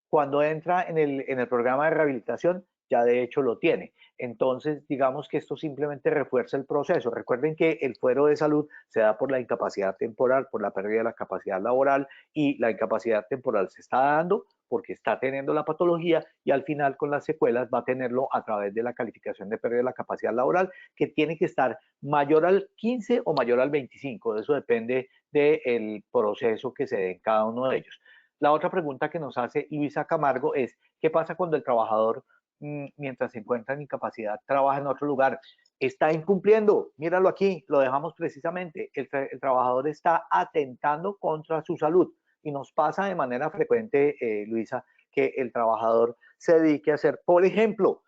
Cuando entra en el programa de rehabilitación, ya de hecho lo tiene. Entonces, digamos que esto simplemente refuerza el proceso. Recuerden que el fuero de salud se da por la incapacidad temporal, por la pérdida de la capacidad laboral, y la incapacidad temporal se está dando porque está teniendo la patología y al final con las secuelas va a tenerlo a través de la calificación de pérdida de la capacidad laboral, que tiene que estar mayor al 15 o mayor al 25. Eso depende del proceso que se dé en cada uno de ellos. La otra pregunta que nos hace Luisa Camargo es, ¿qué pasa cuando el trabajador, mientras se encuentra en incapacidad, trabaja en otro lugar? Está incumpliendo, míralo aquí, lo dejamos precisamente, el trabajador está atentando contra su salud y nos pasa de manera frecuente, Luisa, que el trabajador se dedique a hacer, por ejemplo,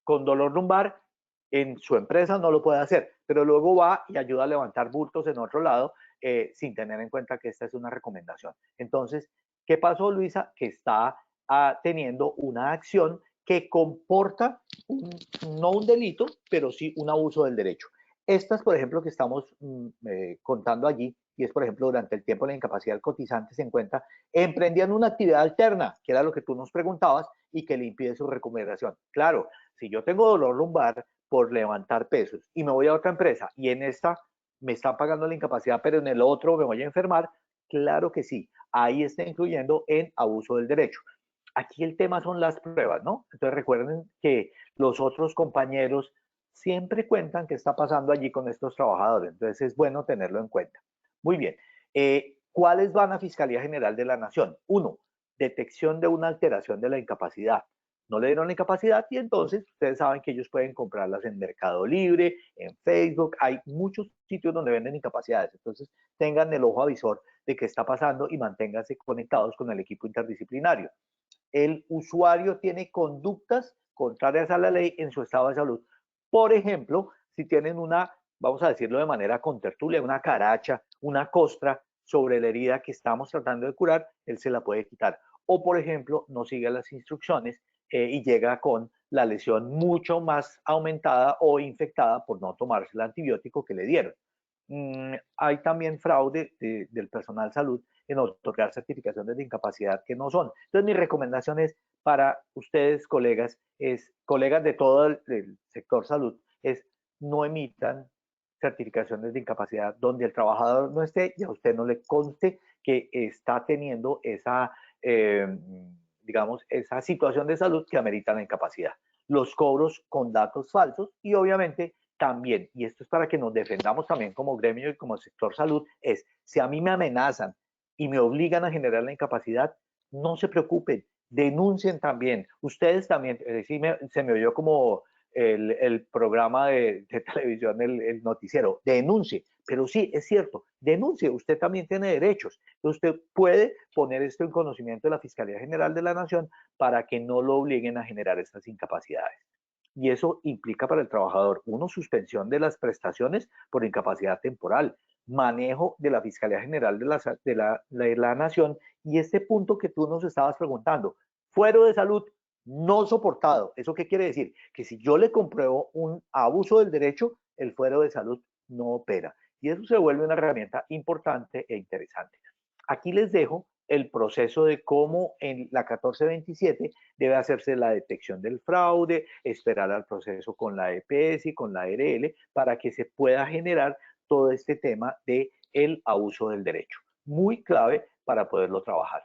con dolor lumbar, en su empresa no lo puede hacer, pero luego va y ayuda a levantar bultos en otro lado sin tener en cuenta que esta es una recomendación. Entonces, ¿qué pasó, Luisa? Que está teniendo una acción que comporta no un delito, pero sí un abuso del derecho. Estas, por ejemplo, que estamos contando allí, y es, por ejemplo, durante el tiempo de la incapacidad el cotizante se encuentra emprendiendo una actividad alterna, que era lo que tú nos preguntabas, y que le impide su recuperación. Claro, si yo tengo dolor lumbar por levantar pesos y me voy a otra empresa y en esta me están pagando la incapacidad, pero en el otro me voy a enfermar, claro que sí, ahí está incluyendo en abuso del derecho. Aquí el tema son las pruebas, ¿no? Entonces recuerden que los otros compañeros siempre cuentan qué está pasando allí con estos trabajadores, entonces es bueno tenerlo en cuenta. Muy bien, ¿cuáles van a Fiscalía General de la Nación? Uno, detección de una alteración de la incapacidad. No le dieron la incapacidad y entonces ustedes saben que ellos pueden comprarlas en Mercado Libre, en Facebook, hay muchos sitios donde venden incapacidades, entonces tengan el ojo avisor de qué está pasando y manténganse conectados con el equipo interdisciplinario. El usuario tiene conductas contrarias a la ley en su estado de salud. Por ejemplo, si tienen una, vamos a decirlo de manera contertulia, una caracha, una costra sobre la herida que estamos tratando de curar, él se la puede quitar. O, por ejemplo, no sigue las instrucciones y llega con la lesión mucho más aumentada o infectada por no tomarse el antibiótico que le dieron. Hay también fraude del personal salud en otorgar certificaciones de incapacidad que no son. Entonces, mi recomendación es para ustedes, colegas, colegas de todo el sector salud, es no emitan certificaciones de incapacidad donde el trabajador no esté y a usted no le conste que está teniendo esa, digamos, esa situación de salud que amerita la incapacidad. Los cobros con datos falsos y obviamente también, y esto es para que nos defendamos también como gremio y como sector salud, es si a mí me amenazan y me obligan a generar la incapacidad, no se preocupen, denuncien también. Ustedes también, se me oyó como el programa de televisión, el noticiero, denuncie. Pero sí, es cierto, denuncie, usted también tiene derechos. Usted puede poner esto en conocimiento de la Fiscalía General de la Nación para que no lo obliguen a generar estas incapacidades. Y eso implica para el trabajador, uno, suspensión de las prestaciones por incapacidad temporal, manejo de la Fiscalía General de la Nación y este punto que tú nos estabas preguntando, fuero de salud no soportado. ¿Eso qué quiere decir? Que si yo le compruebo un abuso del derecho, el fuero de salud no opera. Y eso se vuelve una herramienta importante e interesante. Aquí les dejo el proceso de cómo en la 1427 debe hacerse la detección del fraude, esperar al proceso con la EPS y con la ARL para que se pueda generar todo este tema de el abuso del derecho. Muy clave para poderlo trabajar.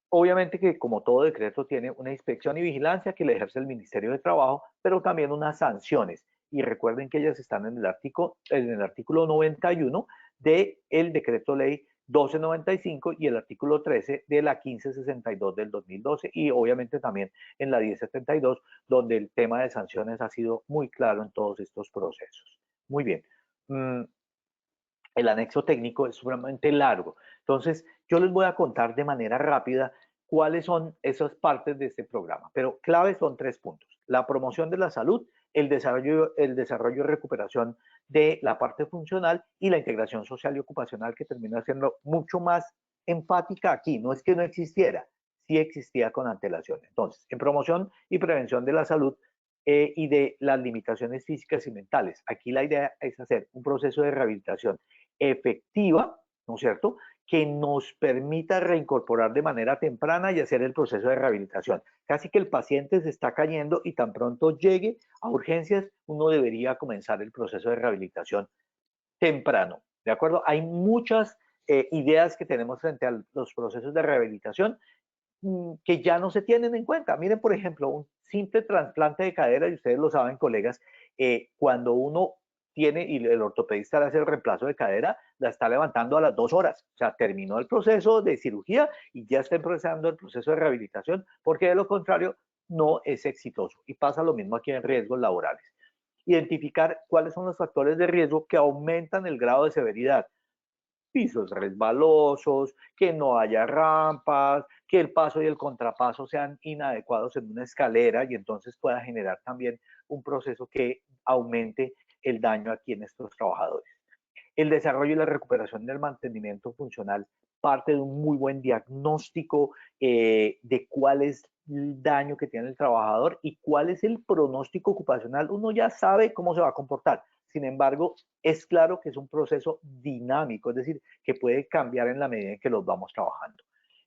Obviamente que como todo decreto tiene una inspección y vigilancia que le ejerce el Ministerio de Trabajo, pero también unas sanciones. Y recuerden que ellas están en el artículo 91 del decreto ley 1295 y el artículo 13 de la 1562 del 2012 y obviamente también en la 1072 donde el tema de sanciones ha sido muy claro en todos estos procesos. Muy bien. El anexo técnico es sumamente largo. Entonces, yo les voy a contar de manera rápida cuáles son esas partes de este programa, pero clave son 3 puntos. La promoción de la salud, el desarrollo y recuperación de la parte funcional y la integración social y ocupacional que termina siendo mucho más enfática aquí. No es que no existiera, sí existía con antelación. Entonces, en promoción y prevención de la salud, y de las limitaciones físicas y mentales. Aquí la idea es hacer un proceso de rehabilitación efectiva, ¿no es cierto?, que nos permita reincorporar de manera temprana y hacer el proceso de rehabilitación. Casi que el paciente se está cayendo y tan pronto llegue a urgencias, uno debería comenzar el proceso de rehabilitación temprano, ¿de acuerdo? Hay muchas ideas que tenemos frente a los procesos de rehabilitación que ya no se tienen en cuenta. Miren, por ejemplo, un simple trasplante de cadera, y ustedes lo saben, colegas, cuando uno tiene y el ortopedista le hace el reemplazo de cadera, la está levantando a las 2 horas. O sea, terminó el proceso de cirugía y ya está empezando el proceso de rehabilitación, porque de lo contrario no es exitoso. Y pasa lo mismo aquí en riesgos laborales. Identificar cuáles son los factores de riesgo que aumentan el grado de severidad. Pisos resbalosos, que no haya rampas, que el paso y el contrapaso sean inadecuados en una escalera y entonces pueda generar también un proceso que aumente el daño aquí en estos trabajadores. El desarrollo y la recuperación del mantenimiento funcional parte de un muy buen diagnóstico de cuál es el daño que tiene el trabajador y cuál es el pronóstico ocupacional. Uno ya sabe cómo se va a comportar. Sin embargo, es claro que es un proceso dinámico, es decir, que puede cambiar en la medida en que los vamos trabajando.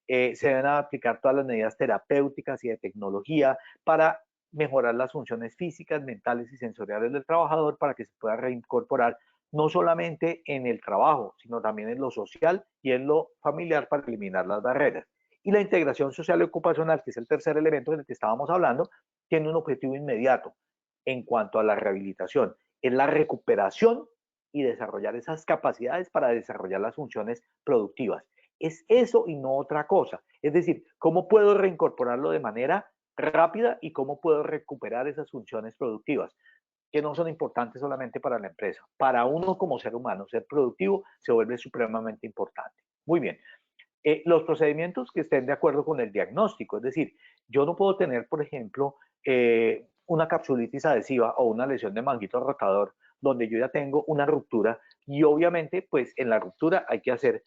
Se deben aplicar todas las medidas terapéuticas y de tecnología para mejorar las funciones físicas, mentales y sensoriales del trabajador para que se pueda reincorporar no solamente en el trabajo, sino también en lo social y en lo familiar para eliminar las barreras. Y la integración social y ocupacional, que es el tercer elemento del que estábamos hablando, tiene un objetivo inmediato en cuanto a la rehabilitación, es la recuperación y desarrollar esas capacidades para desarrollar las funciones productivas. Es eso y no otra cosa. Es decir, ¿cómo puedo reincorporarlo de manera rápida y cómo puedo recuperar esas funciones productivas que no son importantes solamente para la empresa? Para uno como ser humano, ser productivo se vuelve supremamente importante. Muy bien. Los procedimientos que estén de acuerdo con el diagnóstico, es decir, yo no puedo tener, por ejemplo, una capsulitis adhesiva o una lesión de manguito rotador donde yo ya tengo una ruptura y obviamente pues en la ruptura hay que hacer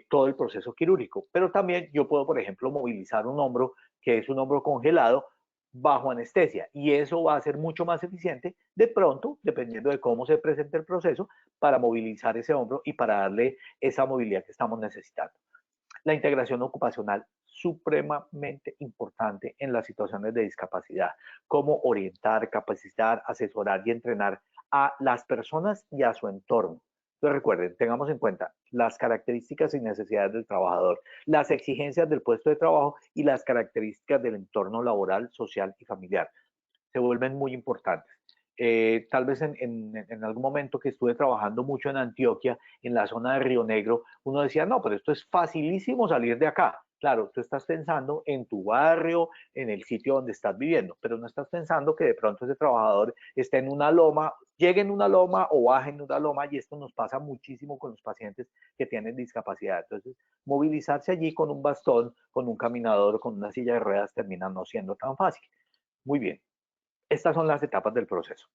todo el proceso quirúrgico, pero también yo puedo, por ejemplo, movilizar un hombro que es un hombro congelado bajo anestesia y eso va a ser mucho más eficiente de pronto, dependiendo de cómo se presente el proceso, para movilizar ese hombro y para darle esa movilidad que estamos necesitando. La integración ocupacional, supremamente importante en las situaciones de discapacidad. Cómo orientar, capacitar, asesorar y entrenar a las personas y a su entorno. Entonces recuerden, tengamos en cuenta las características y necesidades del trabajador, las exigencias del puesto de trabajo y las características del entorno laboral, social y familiar. Se vuelven muy importantes. Tal vez en algún momento que estuve trabajando mucho en Antioquia, en la zona de Río Negro, uno decía, no, pero esto es facilísimo salir de acá. Claro, tú estás pensando en tu barrio, en el sitio donde estás viviendo, pero no estás pensando que de pronto ese trabajador está en una loma, llegue en una loma o baje en una loma, y esto nos pasa muchísimo con los pacientes que tienen discapacidad. Entonces, movilizarse allí con un bastón, con un caminador, con una silla de ruedas termina no siendo tan fácil. Muy bien. Estas son las etapas del proceso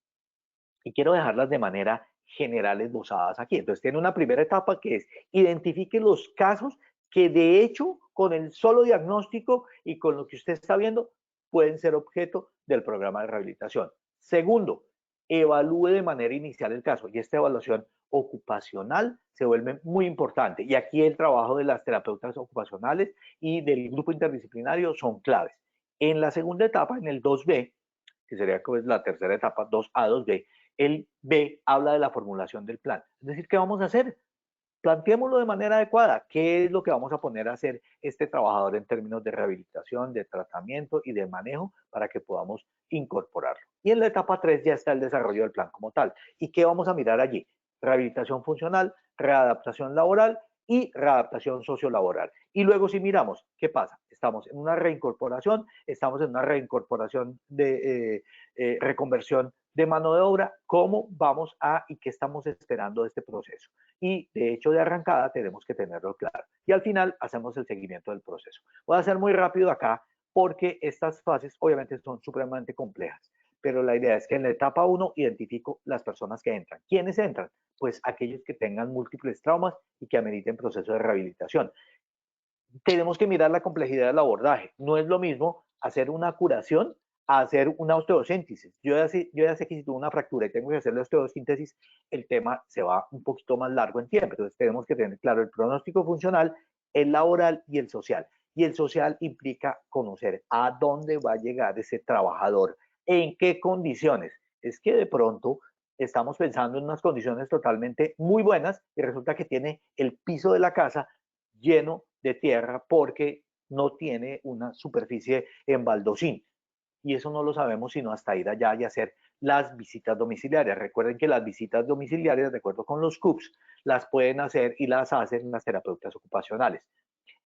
y quiero dejarlas de manera general esbozadas aquí. Entonces tiene una primera etapa que es identifique los casos que de hecho con el solo diagnóstico y con lo que usted está viendo pueden ser objeto del programa de rehabilitación. Segundo, evalúe de manera inicial el caso y esta evaluación ocupacional se vuelve muy importante y aquí el trabajo de las terapeutas ocupacionales y del grupo interdisciplinario son claves. En la segunda etapa, en el 2B, que sería pues, la tercera etapa, 2A, 2B, el B habla de la formulación del plan. Es decir, ¿qué vamos a hacer? Planteémoslo de manera adecuada. ¿Qué es lo que vamos a poner a hacer este trabajador en términos de rehabilitación, de tratamiento y de manejo para que podamos incorporarlo? Y en la etapa 3 ya está el desarrollo del plan como tal. ¿Y qué vamos a mirar allí? Rehabilitación funcional, readaptación laboral y readaptación sociolaboral. Y luego si miramos, ¿qué pasa? Estamos en una reincorporación, estamos en una reincorporación de reconversión de mano de obra, cómo vamos a y qué estamos esperando de este proceso. Y de hecho de arrancada tenemos que tenerlo claro. Y al final hacemos el seguimiento del proceso. Voy a ser muy rápido acá porque estas fases obviamente son supremamente complejas, pero la idea es que en la etapa 1 identifico las personas que entran. ¿Quiénes entran? Pues aquellos que tengan múltiples traumas y que ameriten proceso de rehabilitación. Tenemos que mirar la complejidad del abordaje. No es lo mismo hacer una curación a hacer una osteosíntesis. Yo ya sé que si tuve una fractura y tengo que hacer la osteosíntesis, el tema se va un poquito más largo en tiempo. Entonces tenemos que tener claro el pronóstico funcional, el laboral y el social. Y el social implica conocer a dónde va a llegar ese trabajador, en qué condiciones. Es que de pronto estamos pensando en unas condiciones totalmente muy buenas y resulta que tiene el piso de la casa lleno de tierra porque no tiene una superficie en baldosín. Y eso no lo sabemos sino hasta ir allá y hacer las visitas domiciliarias. Recuerden que las visitas domiciliarias, de acuerdo con los CUPS, las pueden hacer y las hacen las terapeutas ocupacionales.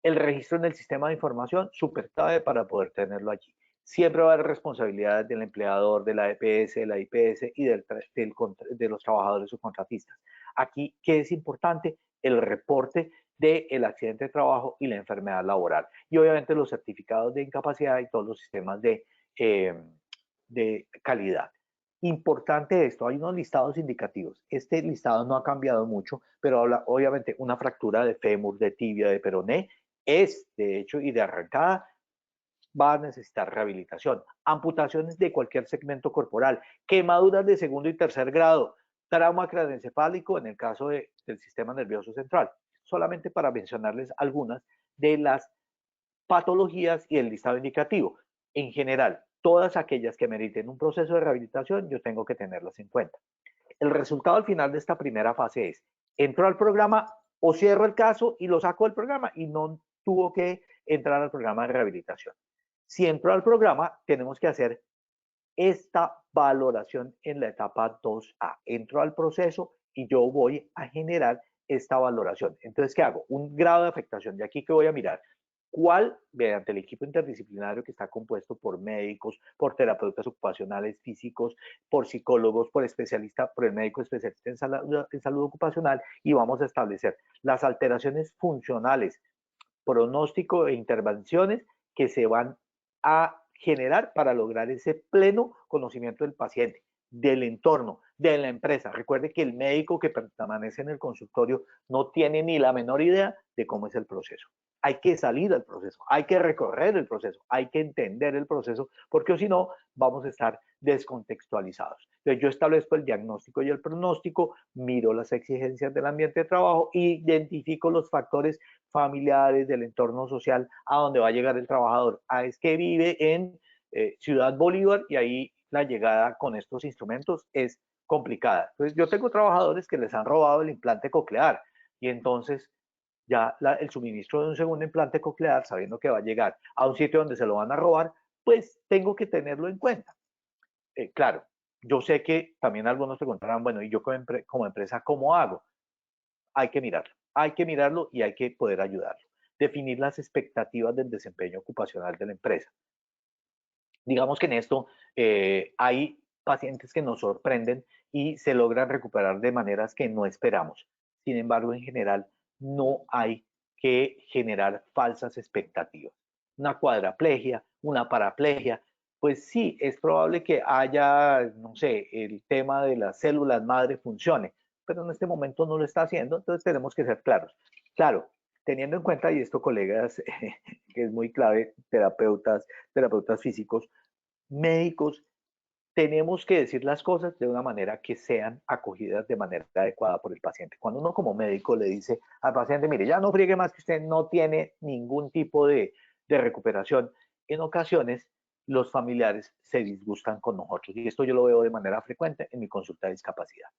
El registro en el sistema de información, súper clave para poder tenerlo allí. Siempre va a haber responsabilidades del empleador, de la EPS, de la IPS y de los trabajadores subcontratistas. Aquí, ¿qué es importante? El reporte del accidente de trabajo y la enfermedad laboral. Y obviamente los certificados de incapacidad y todos los sistemas de calidad. Importante esto, hay unos listados indicativos. Este listado no ha cambiado mucho, pero habla obviamente una fractura de fémur, de tibia, de peroné, es de hecho y de arrancada va a necesitar rehabilitación. Amputaciones de cualquier segmento corporal, quemaduras de segundo y tercer grado, Trauma craneoencefálico en el caso del sistema nervioso central. Solamente para mencionarles algunas de las patologías y el listado indicativo. En general, todas aquellas que meriten un proceso de rehabilitación, yo tengo que tenerlas en cuenta. El resultado al final de esta primera fase es, ¿entró al programa o cierro el caso y lo saco del programa y no tuvo que entrar al programa de rehabilitación? Si entró al programa, tenemos que hacer esta valoración en la etapa 2A. Entro al proceso y yo voy a generar esta valoración. Entonces, ¿qué hago? Un grado de afectación. De aquí que voy a mirar cuál, mediante el equipo interdisciplinario que está compuesto por médicos, por terapeutas ocupacionales físicos, por psicólogos, por especialistas, por el médico especialista en salud ocupacional, y vamos a establecer las alteraciones funcionales, pronóstico e intervenciones que se van a generar para lograr ese pleno conocimiento del paciente, del entorno, de la empresa. Recuerde que el médico que permanece en el consultorio no tiene ni la menor idea de cómo es el proceso. Hay que salir del proceso, hay que recorrer el proceso, hay que entender el proceso, porque si no, vamos a estar descontextualizados. Entonces, yo establezco el diagnóstico y el pronóstico, miro las exigencias del ambiente de trabajo, identifico los factores familiares, del entorno social a donde va a llegar el trabajador. Es que vive en Ciudad Bolívar y ahí la llegada con estos instrumentos es complicada. Entonces, yo tengo trabajadores que les han robado el implante coclear y entonces ya el suministro de un segundo implante coclear, sabiendo que va a llegar a un sitio donde se lo van a robar, pues tengo que tenerlo en cuenta. Claro, yo sé que también algunos preguntarán, bueno, ¿y yo como empresa cómo hago? Hay que mirarlo y hay que poder ayudarlo. Definir las expectativas del desempeño ocupacional de la empresa. Digamos que en esto hay pacientes que nos sorprenden y se logran recuperar de maneras que no esperamos. Sin embargo, en general, no hay que generar falsas expectativas. Una cuadraplegia, una paraplegia, pues sí, es probable que haya, no sé, el tema de las células madre funcione, pero en este momento no lo está haciendo, entonces tenemos que ser claros. Claro, teniendo en cuenta, y esto colegas, que es muy clave, terapeutas físicos, médicos, tenemos que decir las cosas de una manera que sean acogidas de manera adecuada por el paciente. Cuando uno como médico le dice al paciente, mire, ya no friegue más que usted no tiene ningún tipo de recuperación, en ocasiones los familiares se disgustan con nosotros y esto yo lo veo de manera frecuente en mi consulta de discapacidad.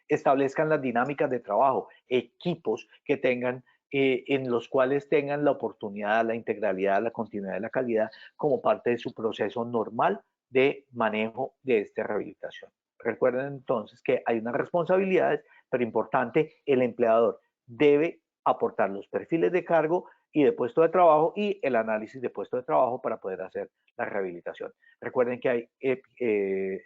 Establezcan las dinámicas de trabajo, equipos que tengan en los cuales tengan la oportunidad, la integralidad, la continuidad y la calidad como parte de su proceso normal de manejo de esta rehabilitación. Recuerden entonces que hay unas responsabilidades, pero importante, el empleador debe aportar los perfiles de cargo y de puesto de trabajo y el análisis de puesto de trabajo para poder hacer la rehabilitación. Recuerden que hay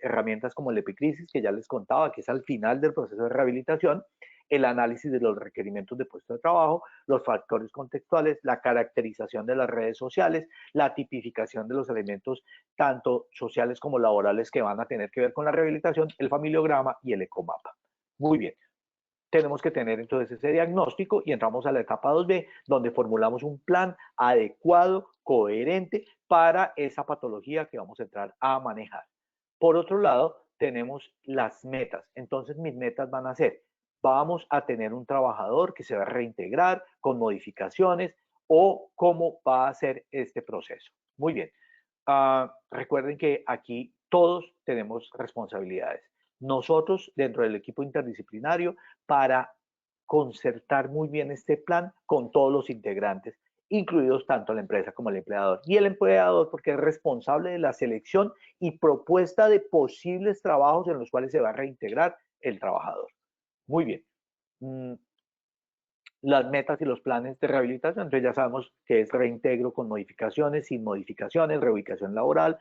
herramientas como el epicrisis, que ya les contaba, que es al final del proceso de rehabilitación, el análisis de los requerimientos de puesto de trabajo, los factores contextuales, la caracterización de las redes sociales, la tipificación de los elementos tanto sociales como laborales que van a tener que ver con la rehabilitación, el familiograma y el ecomapa. Muy bien. Tenemos que tener entonces ese diagnóstico y entramos a la etapa 2B, donde formulamos un plan adecuado, coherente para esa patología que vamos a entrar a manejar. Por otro lado, tenemos las metas. Entonces, mis metas van a ser, vamos a tener un trabajador que se va a reintegrar con modificaciones o cómo va a ser este proceso. Muy bien. Recuerden que aquí todos tenemos responsabilidades. Nosotros, dentro del equipo interdisciplinario, para concertar muy bien este plan con todos los integrantes, incluidos tanto la empresa como el empleador. Y el empleador, porque es responsable de la selección y propuesta de posibles trabajos en los cuales se va a reintegrar el trabajador. Muy bien. Las metas y los planes de rehabilitación. Entonces ya sabemos que es reintegro con modificaciones, sin modificaciones, reubicación laboral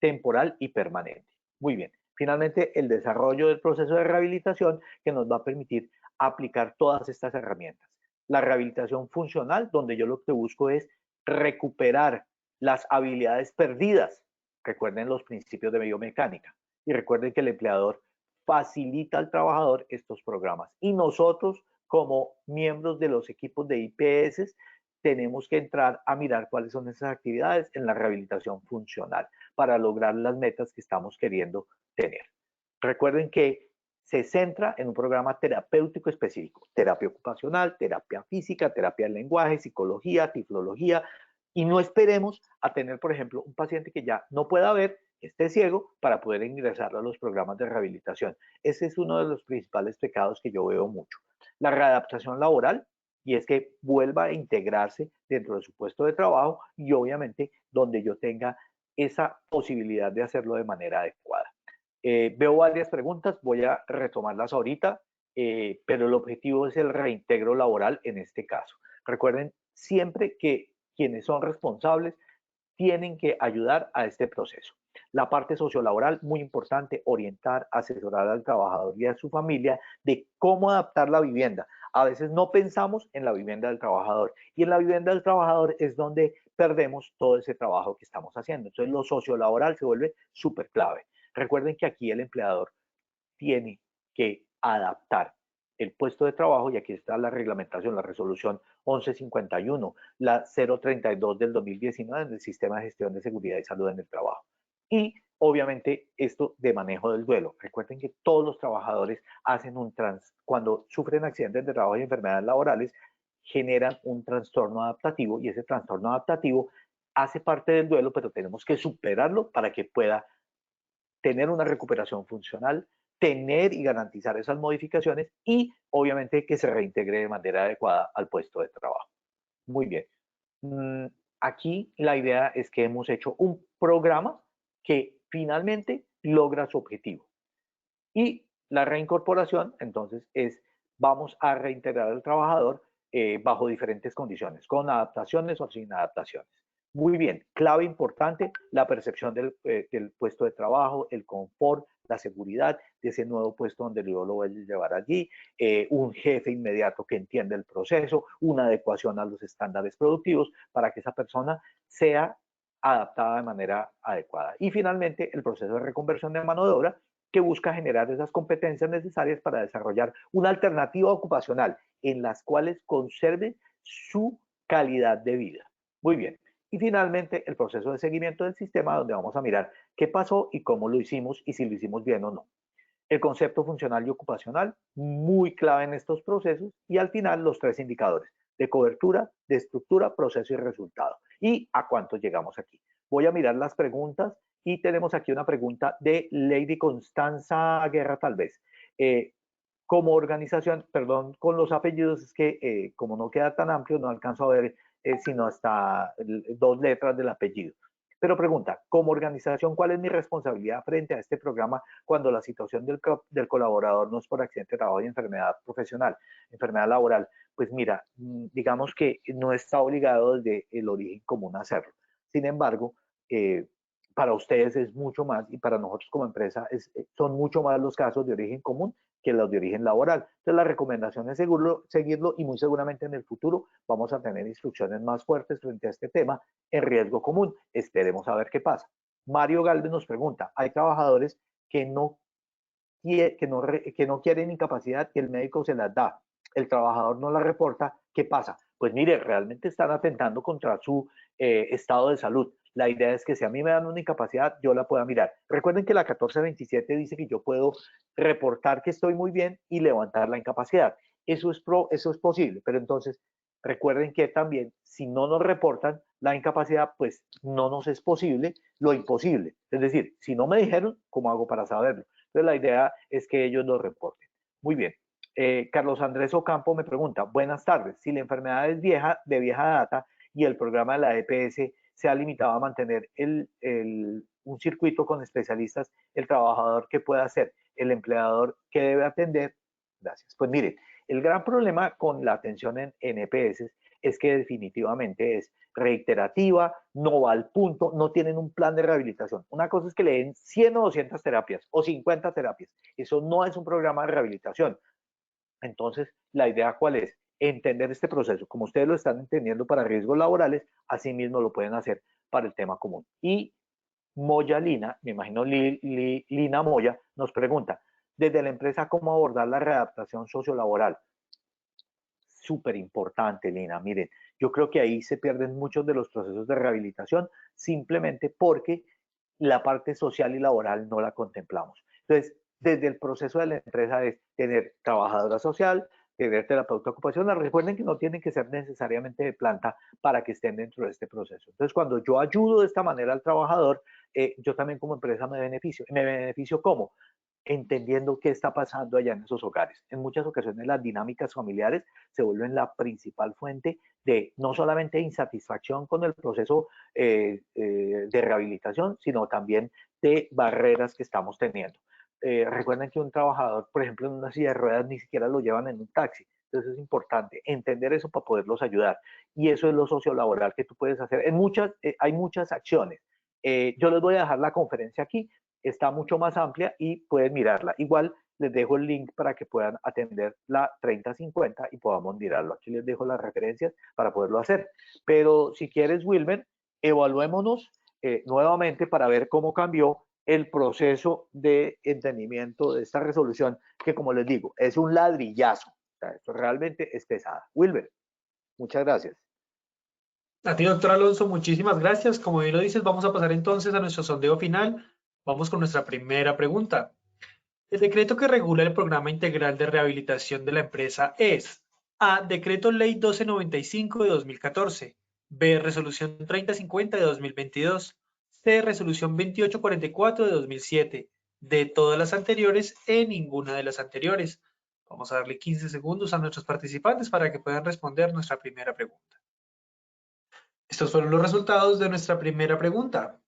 temporal y permanente. Muy bien. Finalmente, el desarrollo del proceso de rehabilitación que nos va a permitir aplicar todas estas herramientas. La rehabilitación funcional, donde yo lo que busco es recuperar las habilidades perdidas. Recuerden los principios de biomecánica y recuerden que el empleador facilita al trabajador estos programas. Y nosotros, como miembros de los equipos de IPS, tenemos que entrar a mirar cuáles son esas actividades en la rehabilitación funcional para lograr las metas que estamos queriendo tener. Recuerden que se centra en un programa terapéutico específico, terapia ocupacional, terapia física, terapia del lenguaje, psicología, tiflología, y no esperemos a tener, por ejemplo, un paciente que ya no pueda ver, que esté ciego, para poder ingresarlo a los programas de rehabilitación. Ese es uno de los principales pecados que yo veo mucho. La readaptación laboral, y es que vuelva a integrarse dentro de su puesto de trabajo y obviamente donde yo tenga esa posibilidad de hacerlo de manera adecuada. Veo varias preguntas, voy a retomarlas ahorita, pero el objetivo es el reintegro laboral en este caso. Recuerden siempre que quienes son responsables tienen que ayudar a este proceso. La parte sociolaboral, muy importante, orientar, asesorar al trabajador y a su familia de cómo adaptar la vivienda. A veces no pensamos en la vivienda del trabajador y en la vivienda del trabajador es donde perdemos todo ese trabajo que estamos haciendo. Entonces lo sociolaboral se vuelve súper clave. Recuerden que aquí el empleador tiene que adaptar el puesto de trabajo, y aquí está la reglamentación, la resolución 1151, la 032 del 2019 del Sistema de Gestión de Seguridad y Salud en el Trabajo. Y obviamente esto de manejo del duelo. Recuerden que todos los trabajadores hacen cuando sufren accidentes de trabajo y enfermedades laborales, generan un trastorno adaptativo, y ese trastorno adaptativo hace parte del duelo, pero tenemos que superarlo para que pueda tener una recuperación funcional, tener y garantizar esas modificaciones y obviamente que se reintegre de manera adecuada al puesto de trabajo. Muy bien. Aquí la idea es que hemos hecho un programa que finalmente logra su objetivo. Y la reincorporación, entonces, vamos a reintegrar al trabajador bajo diferentes condiciones, con adaptaciones o sin adaptaciones. Muy bien, clave importante, la percepción del puesto de trabajo, el confort, la seguridad de ese nuevo puesto donde yo lo voy a llevar allí, un jefe inmediato que entienda el proceso, una adecuación a los estándares productivos para que esa persona sea adaptada de manera adecuada. Y finalmente, el proceso de reconversión de mano de obra, que busca generar esas competencias necesarias para desarrollar una alternativa ocupacional en las cuales conserve su calidad de vida. Muy bien. Y finalmente, el proceso de seguimiento del sistema, donde vamos a mirar qué pasó y cómo lo hicimos y si lo hicimos bien o no. El concepto funcional y ocupacional, muy clave en estos procesos. Y al final, los 3 indicadores de cobertura, de estructura, proceso y resultado. ¿Y a cuánto llegamos aquí? Voy a mirar las preguntas y tenemos aquí una pregunta de Lady Constanza Guerra, tal vez. Como organización, perdón, con los apellidos, es que como no queda tan amplio, no alcanzo a ver sino hasta 2 letras del apellido. Pero pregunta, como organización, ¿cuál es mi responsabilidad frente a este programa cuando la situación del colaborador no es por accidente de trabajo y enfermedad profesional, enfermedad laboral? Pues mira, digamos que no está obligado desde el origen común a hacerlo. Sin embargo, para ustedes es mucho más, y para nosotros como empresa son mucho más los casos de origen común que los de origen laboral. Entonces la recomendación es seguirlo, y muy seguramente en el futuro vamos a tener instrucciones más fuertes frente a este tema en riesgo común. Esperemos a ver qué pasa. Mario Galvez nos pregunta, hay trabajadores que no quieren incapacidad y el médico se las da. El trabajador no la reporta. ¿Qué pasa? Pues mire, realmente están atentando contra su estado de salud. La idea es que si a mí me dan una incapacidad, yo la pueda mirar. Recuerden que la 1427 dice que yo puedo reportar que estoy muy bien y levantar la incapacidad. Eso es posible, pero entonces recuerden que también si no nos reportan la incapacidad, pues no nos es posible lo imposible. Es decir, si no me dijeron, ¿cómo hago para saberlo? Entonces la idea es que ellos lo reporten. Muy bien. Carlos Andrés Ocampo me pregunta, buenas tardes, si la enfermedad es de vieja data y el programa de la EPS se ha limitado a mantener un circuito con especialistas, el trabajador, ¿qué puede hacer? El empleador, ¿qué debe atender? Gracias. Pues miren, el gran problema con la atención en EPS es que definitivamente es reiterativa, no va al punto, no tienen un plan de rehabilitación. Una cosa es que le den 100 o 200 terapias o 50 terapias. Eso no es un programa de rehabilitación. Entonces, la idea, ¿cuál es? Entender este proceso. Como ustedes lo están entendiendo para riesgos laborales, así mismo lo pueden hacer para el tema común. Y Moya Lina, me imagino Lina Moya, nos pregunta, desde la empresa, ¿cómo abordar la readaptación sociolaboral? Súper importante, Lina. Miren, yo creo que ahí se pierden muchos de los procesos de rehabilitación simplemente porque la parte social y laboral no la contemplamos. Entonces, desde el proceso de la empresa es tener trabajadora social, tener terapeuta ocupacional. Recuerden que no tienen que ser necesariamente de planta para que estén dentro de este proceso. Entonces, cuando yo ayudo de esta manera al trabajador, yo también como empresa me beneficio. ¿Me beneficio cómo? Entendiendo qué está pasando allá en esos hogares. En muchas ocasiones las dinámicas familiares se vuelven la principal fuente de no solamente insatisfacción con el proceso de rehabilitación, sino también de barreras que estamos teniendo. Recuerden que un trabajador, por ejemplo, en una silla de ruedas ni siquiera lo llevan en un taxi. Entonces es importante entender eso para poderlos ayudar. Y eso es lo sociolaboral que tú puedes hacer. Hay muchas acciones. Yo les voy a dejar la conferencia aquí, está mucho más amplia y pueden mirarla. Igual les dejo el link para que puedan atender la 3050 y podamos mirarlo. Aquí les dejo las referencias para poderlo hacer. Pero si quieres, Wilmer, evaluémonos nuevamente para ver cómo cambió el proceso de entendimiento de esta resolución, que como les digo, es un ladrillazo. O sea, esto realmente es pesada. Wilmer, muchas gracias. A ti, doctor Alonso, muchísimas gracias. Como bien lo dices, vamos a pasar entonces a nuestro sondeo final. Vamos con nuestra primera pregunta. El decreto que regula el programa integral de rehabilitación de la empresa es A. Decreto Ley 1295 de 2014. B. Resolución 3050 de 2022. C. Resolución 2844 de 2007. D. Todas las anteriores e ninguna de las anteriores. Vamos a darle 15 segundos a nuestros participantes para que puedan responder nuestra primera pregunta. Estos fueron los resultados de nuestra primera pregunta.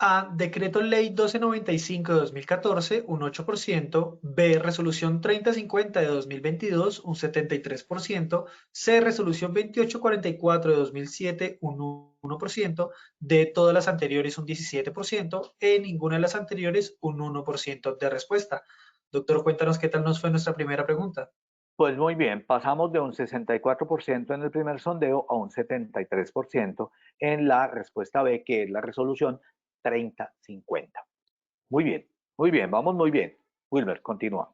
A. Decreto Ley 1295 de 2014, un 8%. B. Resolución 3050 de 2022, un 73%. C. Resolución 2844 de 2007, un 1%. D. Todas las anteriores, un 17%. E. Ninguna de las anteriores, un 1% de respuesta. Doctor, cuéntanos qué tal nos fue nuestra primera pregunta. Pues muy bien, pasamos de un 64% en el primer sondeo a un 73% en la respuesta B, que es la resolución 3050. Muy bien, vamos muy bien. Wilmer, continúa.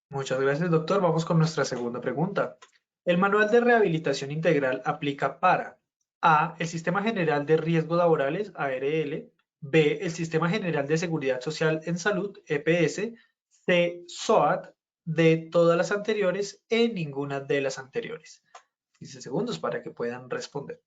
Muchas gracias, doctor. Vamos con nuestra segunda pregunta. El Manual de Rehabilitación Integral aplica para A. El Sistema General de Riesgos Laborales, ARL. B. El Sistema General de Seguridad Social en Salud, EPS. C. SOAT. D. Todas las anteriores. E. Ninguna de las anteriores. 15 segundos para que puedan responder.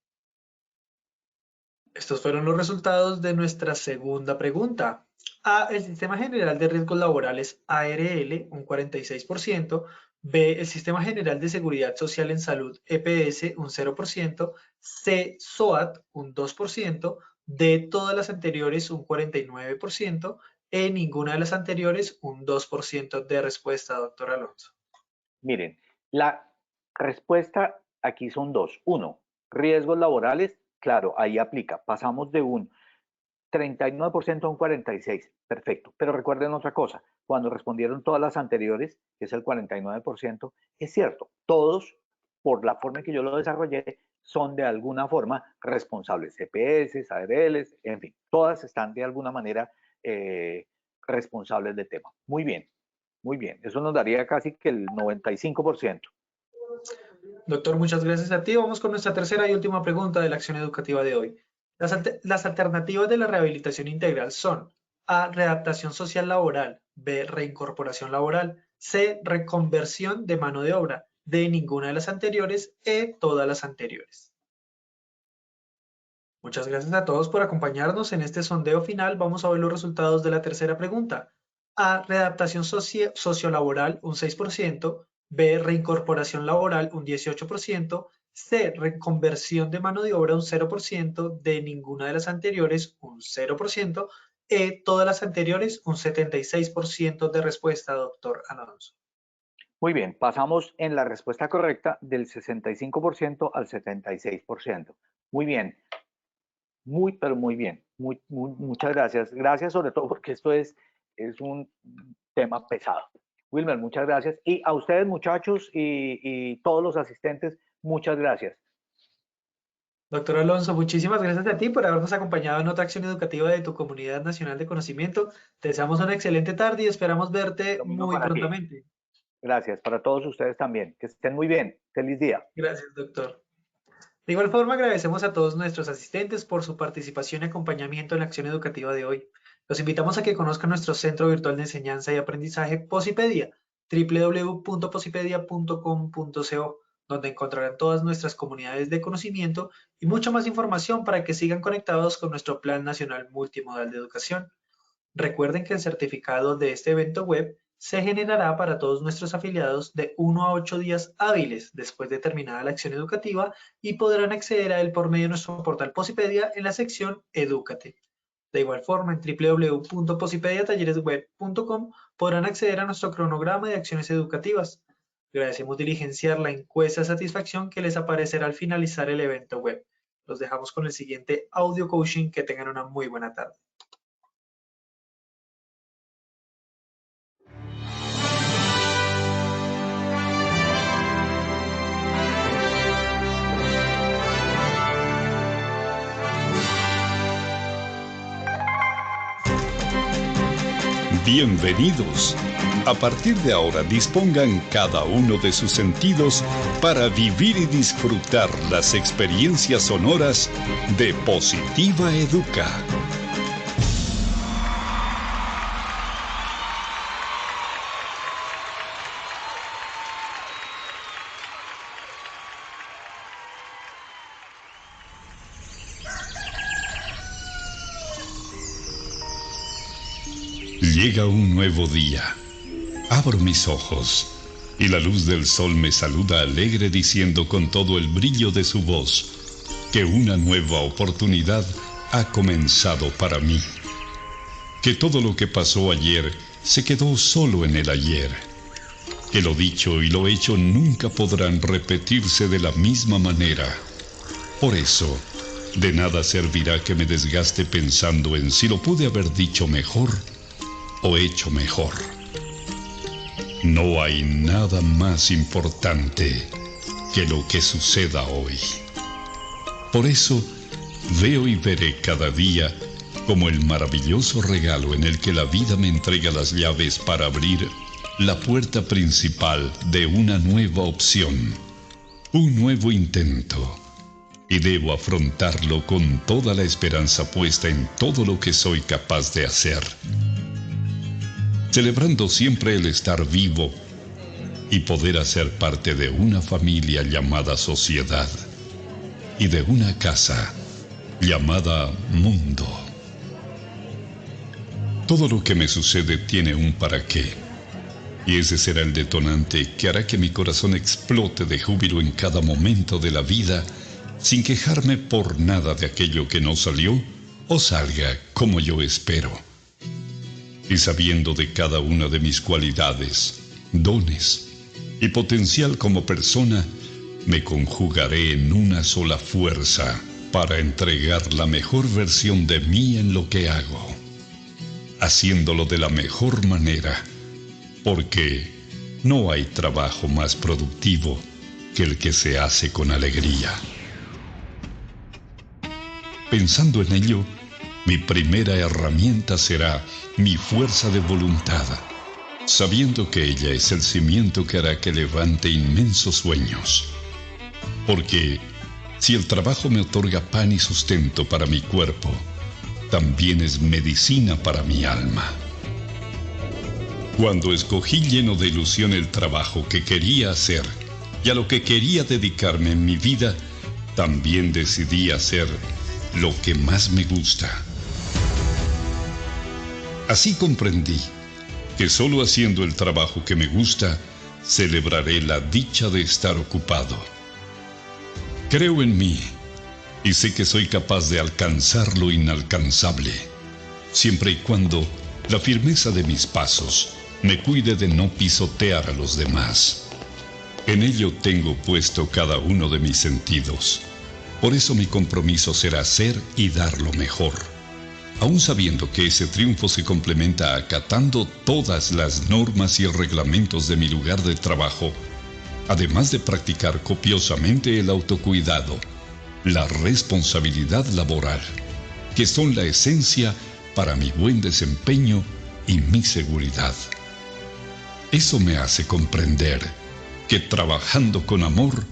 Estos fueron los resultados de nuestra segunda pregunta. A. El Sistema General de Riesgos Laborales, ARL, un 46%. B. El Sistema General de Seguridad Social en Salud, EPS, un 0%. C. SOAT, un 2%. D. Todas las anteriores, un 49%. E. Ninguna de las anteriores, un 2% de respuesta, doctor Alonso. Miren, la respuesta aquí son dos. Uno, riesgos laborales, claro, ahí aplica. Pasamos de un 39% a un 46%, perfecto. Pero recuerden otra cosa, cuando respondieron todas las anteriores, que es el 49%, es cierto, todos, por la forma en que yo lo desarrollé, son de alguna forma responsables. CPS, ARLs, en fin, todas están de alguna manera responsables del tema. Muy bien, muy bien. Eso nos daría casi que el 95%. Doctor, muchas gracias a ti. Vamos con nuestra tercera y última pregunta de la acción educativa de hoy. Las alternativas de la rehabilitación integral son A. Readaptación social laboral. B. Reincorporación laboral. C. Reconversión de mano de obra. D. Ninguna de las anteriores. E. Todas las anteriores. Muchas gracias a todos por acompañarnos en este sondeo final. Vamos a ver los resultados de la tercera pregunta. A. Readaptación sociolaboral, un 6%. B. Reincorporación laboral, un 18%. C. Reconversión de mano de obra, un 0%. D. Ninguna de las anteriores, un 0%. E. Todas las anteriores, un 76% de respuesta, doctor Alonso. Muy bien, pasamos en la respuesta correcta del 65% al 76%. Muy bien, pero muy bien. Muchas gracias. Gracias sobre todo porque esto es un tema pesado. Wilmer, muchas gracias. Y a ustedes, muchachos, y todos los asistentes, muchas gracias. Doctor Alonso, muchísimas gracias a ti por habernos acompañado en otra acción educativa de tu Comunidad Nacional de Conocimiento. Te deseamos una excelente tarde y esperamos verte Lo mismo muy para ti. prontamente. Gracias, para todos ustedes también. Que estén muy bien. Feliz día. Gracias, doctor. De igual forma, agradecemos a todos nuestros asistentes por su participación y acompañamiento en la acción educativa de hoy. Los invitamos a que conozcan nuestro Centro Virtual de Enseñanza y Aprendizaje Posipedia, www.posipedia.com.co, donde encontrarán todas nuestras comunidades de conocimiento y mucha más información para que sigan conectados con nuestro Plan Nacional Multimodal de Educación. Recuerden que el certificado de este evento web se generará para todos nuestros afiliados de 1 a 8 días hábiles después de terminada la acción educativa y podrán acceder a él por medio de nuestro portal Posipedia en la sección Edúcate. De igual forma, en www.posipediatalleresweb.com podrán acceder a nuestro cronograma de acciones educativas. Agradecemos diligenciar la encuesta de satisfacción que les aparecerá al finalizar el evento web. Los dejamos con el siguiente audio coaching. Que tengan una muy buena tarde. Bienvenidos. A partir de ahora dispongan cada uno de sus sentidos para vivir y disfrutar las experiencias sonoras de Positiva Educa. Llega un nuevo día. Abro mis ojos y la luz del sol me saluda alegre diciendo con todo el brillo de su voz que una nueva oportunidad ha comenzado para mí. Que todo lo que pasó ayer se quedó solo en el ayer. Que lo dicho y lo hecho nunca podrán repetirse de la misma manera. Por eso, de nada servirá que me desgaste pensando en si lo pude haber dicho mejor o hecho mejor. No hay nada más importante que lo que suceda hoy. Por eso, veo y veré cada día como el maravilloso regalo en el que la vida me entrega las llaves para abrir la puerta principal de una nueva opción, un nuevo intento, y debo afrontarlo con toda la esperanza puesta en todo lo que soy capaz de hacer, celebrando siempre el estar vivo y poder hacer parte de una familia llamada sociedad y de una casa llamada mundo. Todo lo que me sucede tiene un para qué, y ese será el detonante que hará que mi corazón explote de júbilo en cada momento de la vida, sin quejarme por nada de aquello que no salió o salga como yo espero. Y sabiendo de cada una de mis cualidades, dones y potencial como persona, me conjugaré en una sola fuerza para entregar la mejor versión de mí en lo que hago, haciéndolo de la mejor manera, porque no hay trabajo más productivo que el que se hace con alegría. Pensando en ello, mi primera herramienta será mi fuerza de voluntad, sabiendo que ella es el cimiento que hará que levante inmensos sueños. Porque si el trabajo me otorga pan y sustento para mi cuerpo, también es medicina para mi alma. Cuando escogí lleno de ilusión el trabajo que quería hacer y a lo que quería dedicarme en mi vida, también decidí hacer lo que más me gusta. Así comprendí que solo haciendo el trabajo que me gusta, celebraré la dicha de estar ocupado. Creo en mí y sé que soy capaz de alcanzar lo inalcanzable, siempre y cuando la firmeza de mis pasos me cuide de no pisotear a los demás. En ello tengo puesto cada uno de mis sentidos. Por eso mi compromiso será ser y dar lo mejor, aun sabiendo que ese triunfo se complementa acatando todas las normas y reglamentos de mi lugar de trabajo, además de practicar copiosamente el autocuidado, la responsabilidad laboral, que son la esencia para mi buen desempeño y mi seguridad. Eso me hace comprender que trabajando con amor,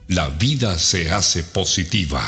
la vida se hace positiva.